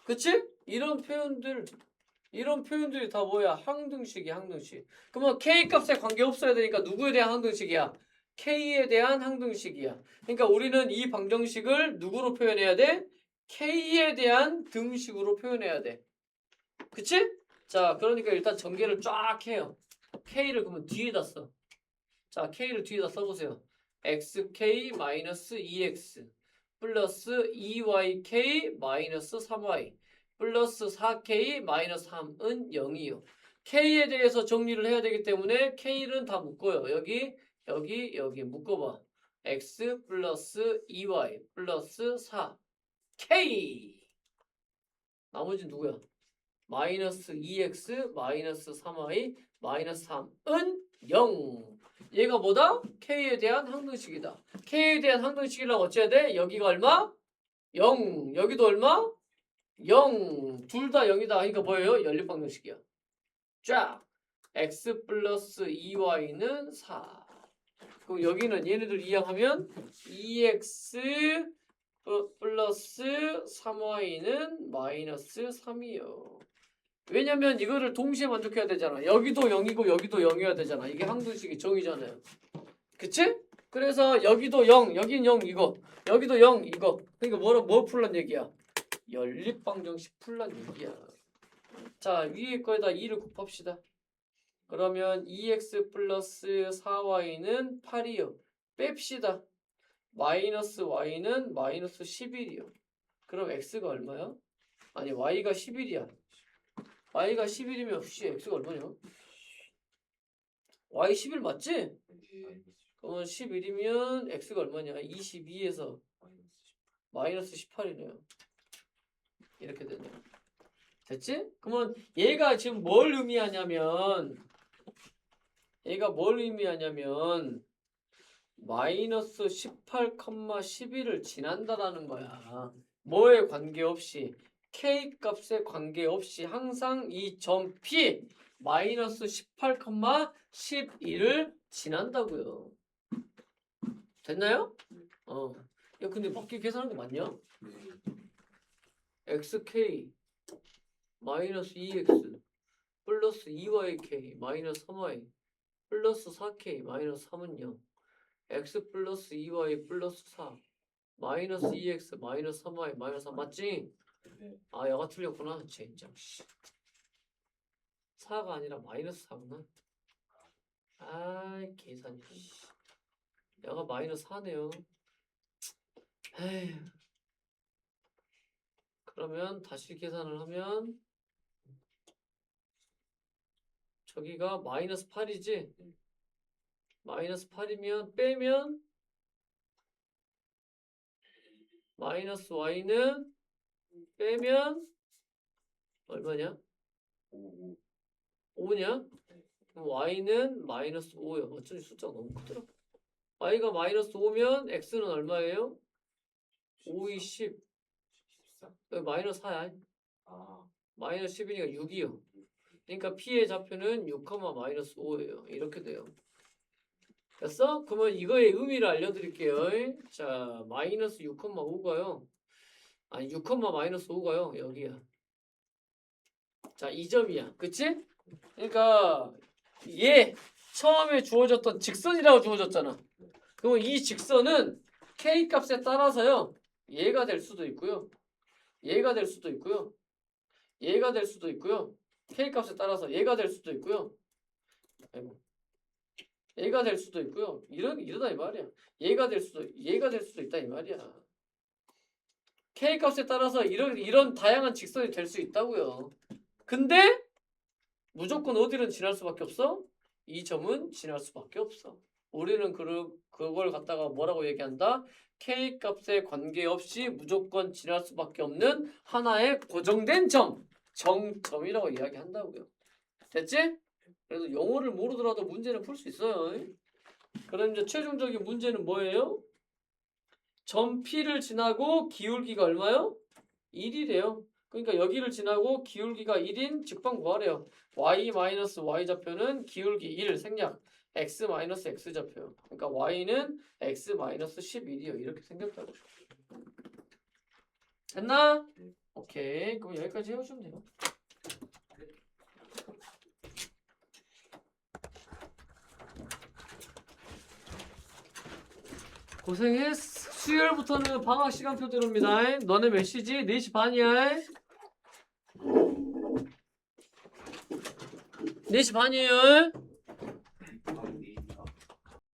그치? 이런 표현들이 다 뭐야? 항등식이야 항등식. 그러면 K 값에 관계없어야 되니까 누구에 대한 항등식이야? K에 대한 항등식이야. 그러니까 우리는 이 방정식을 누구로 표현해야 돼? K에 대한 등식으로 표현해야 돼. 그치? 자, 그러니까 일단 전개를 쫙 해요. K를 그러면 뒤에다 써. 자, k를 뒤에다 써보세요. xk 마이너스 2x 플러스 2yk 마이너스 3y 플러스 4k 마이너스 3은 0이요. k에 대해서 정리를 해야 되기 때문에 k는 다 묶어요. 여기 묶어봐. x 플러스 2y 플러스 4 k 나머지 누구야? 마이너스 2x 마이너스 3y 마이너스 3은 0. 얘가 뭐다? k에 대한 항등식이다. k에 대한 항등식이라고 어째야 돼? 여기가 얼마? 0. 여기도 얼마? 0. 둘 다 0이다. 그러니까 뭐예요? 연립방정식이야. 쫙. x 플러스 2y는 4. 그럼 여기는 얘네들 이항하면 2x 플러스 3y는 마이너스 3이요. 왜냐면 이거를 동시에 만족해야 되잖아. 여기도 0이고 여기도 0이어야 되잖아. 이게 항등식이 정이잖아요. 그치? 그래서 여기도 0, 여긴 0 이거. 여기도 0 이거. 그러니까 뭐 풀란 얘기야? 연립방정식 풀란 얘기야. 자, 위에 거에다 2를 곱합시다. 그러면 2x 플러스 4y는 8이요. 뺍시다. 마이너스 y는 마이너스 11이요. 그럼 x가 얼마야? 아니 y가 11이야. y가 11이면 혹시 x가 얼마냐? y 11 맞지? 그러면 11이면 x가 얼마냐? 22에서 마이너스 18이네요. 이렇게 되네요. 됐지? 그러면 얘가 지금 뭘 의미하냐면 마이너스 18, 11을 지난다라는 거야. 뭐에 관계없이 k 값에 관계없이 항상 이 점 P 마이너스 18, 11을 지난다고요. 됐나요? 야 근데 맞게 계산한 거 맞냐? xk 마이너스 2x 플러스 2yk 마이너스 3y 플러스 4k 마이너스 3은 0 x 플러스 2y 플러스 4 마이너스 2x 마이너스 3y 마이너스 3 맞지? 네. 아 야가 틀렸구나. 젠장 4가 아니라 마이너스 4구나. 아이 계산이 야가 마이너스 4네요. 에휴. 그러면 다시 계산을 하면 저기가 마이너스 8이지? 마이너스 8이면 빼면 마이너스 y는 빼면 얼마냐? 5냐? 그럼 y는 마이너스 5요. 어쩐지 숫자가 너무 크더라. y가 마이너스 5면 x는 얼마예요? 5, 2, 10. 여기 마이너스 4야. 마이너스 10이니까 6이요. 그러니까 p의 좌표는 6, 마이너스 5예요. 이렇게 돼요. 됐어? 그러면 이거의 의미를 알려드릴게요. 자, 마이너스 6,5가요. 아니 6, 마이너스 5가요. 여기야. 자, 이 점이야. 그치? 그러니까 얘 처음에 주어졌던 직선이라고 주어졌잖아. 그러면 이 직선은 k 값에 따라서요. 얘가 될 수도 있고요. 얘가 될 수도 있고요. 얘가 될 수도 있고요. k 값에 따라서 얘가 될 수도 있고요. 아이고. 얘가 될 수도 있고요. 이러다 이 말이야. 얘가 될 수도 있다 이 말이야. k 값에 따라서 이런 다양한 직선이 될 수 있다고요. 근데 무조건 어디는 지날 수밖에 없어? 이 점은 지날 수밖에 없어. 우리는 그걸 갖다가 뭐라고 얘기한다? k 값에 관계없이 무조건 지날 수밖에 없는 하나의 고정된 점, 정점이라고 이야기한다고요. 됐지? 그래서 영어를 모르더라도 문제는 풀 수 있어요. 그럼 이제 최종적인 문제는 뭐예요? 점 P를 지나고 기울기가 얼마요? 1이래요. 그러니까 여기를 지나고 기울기가 1인 직방 구하래요. y-y 좌표는 기울기 1 생략 x-x 좌표. 그러니까 y는 x-11이요. 이렇게 생겼다고. 됐나? 오케이. 그럼 여기까지 해오시면 돼요. 고생했어. 수요일부터는 방학 시간표대로입니다. 너네 몇 시지? 4시 반이야. 4시 반이에요.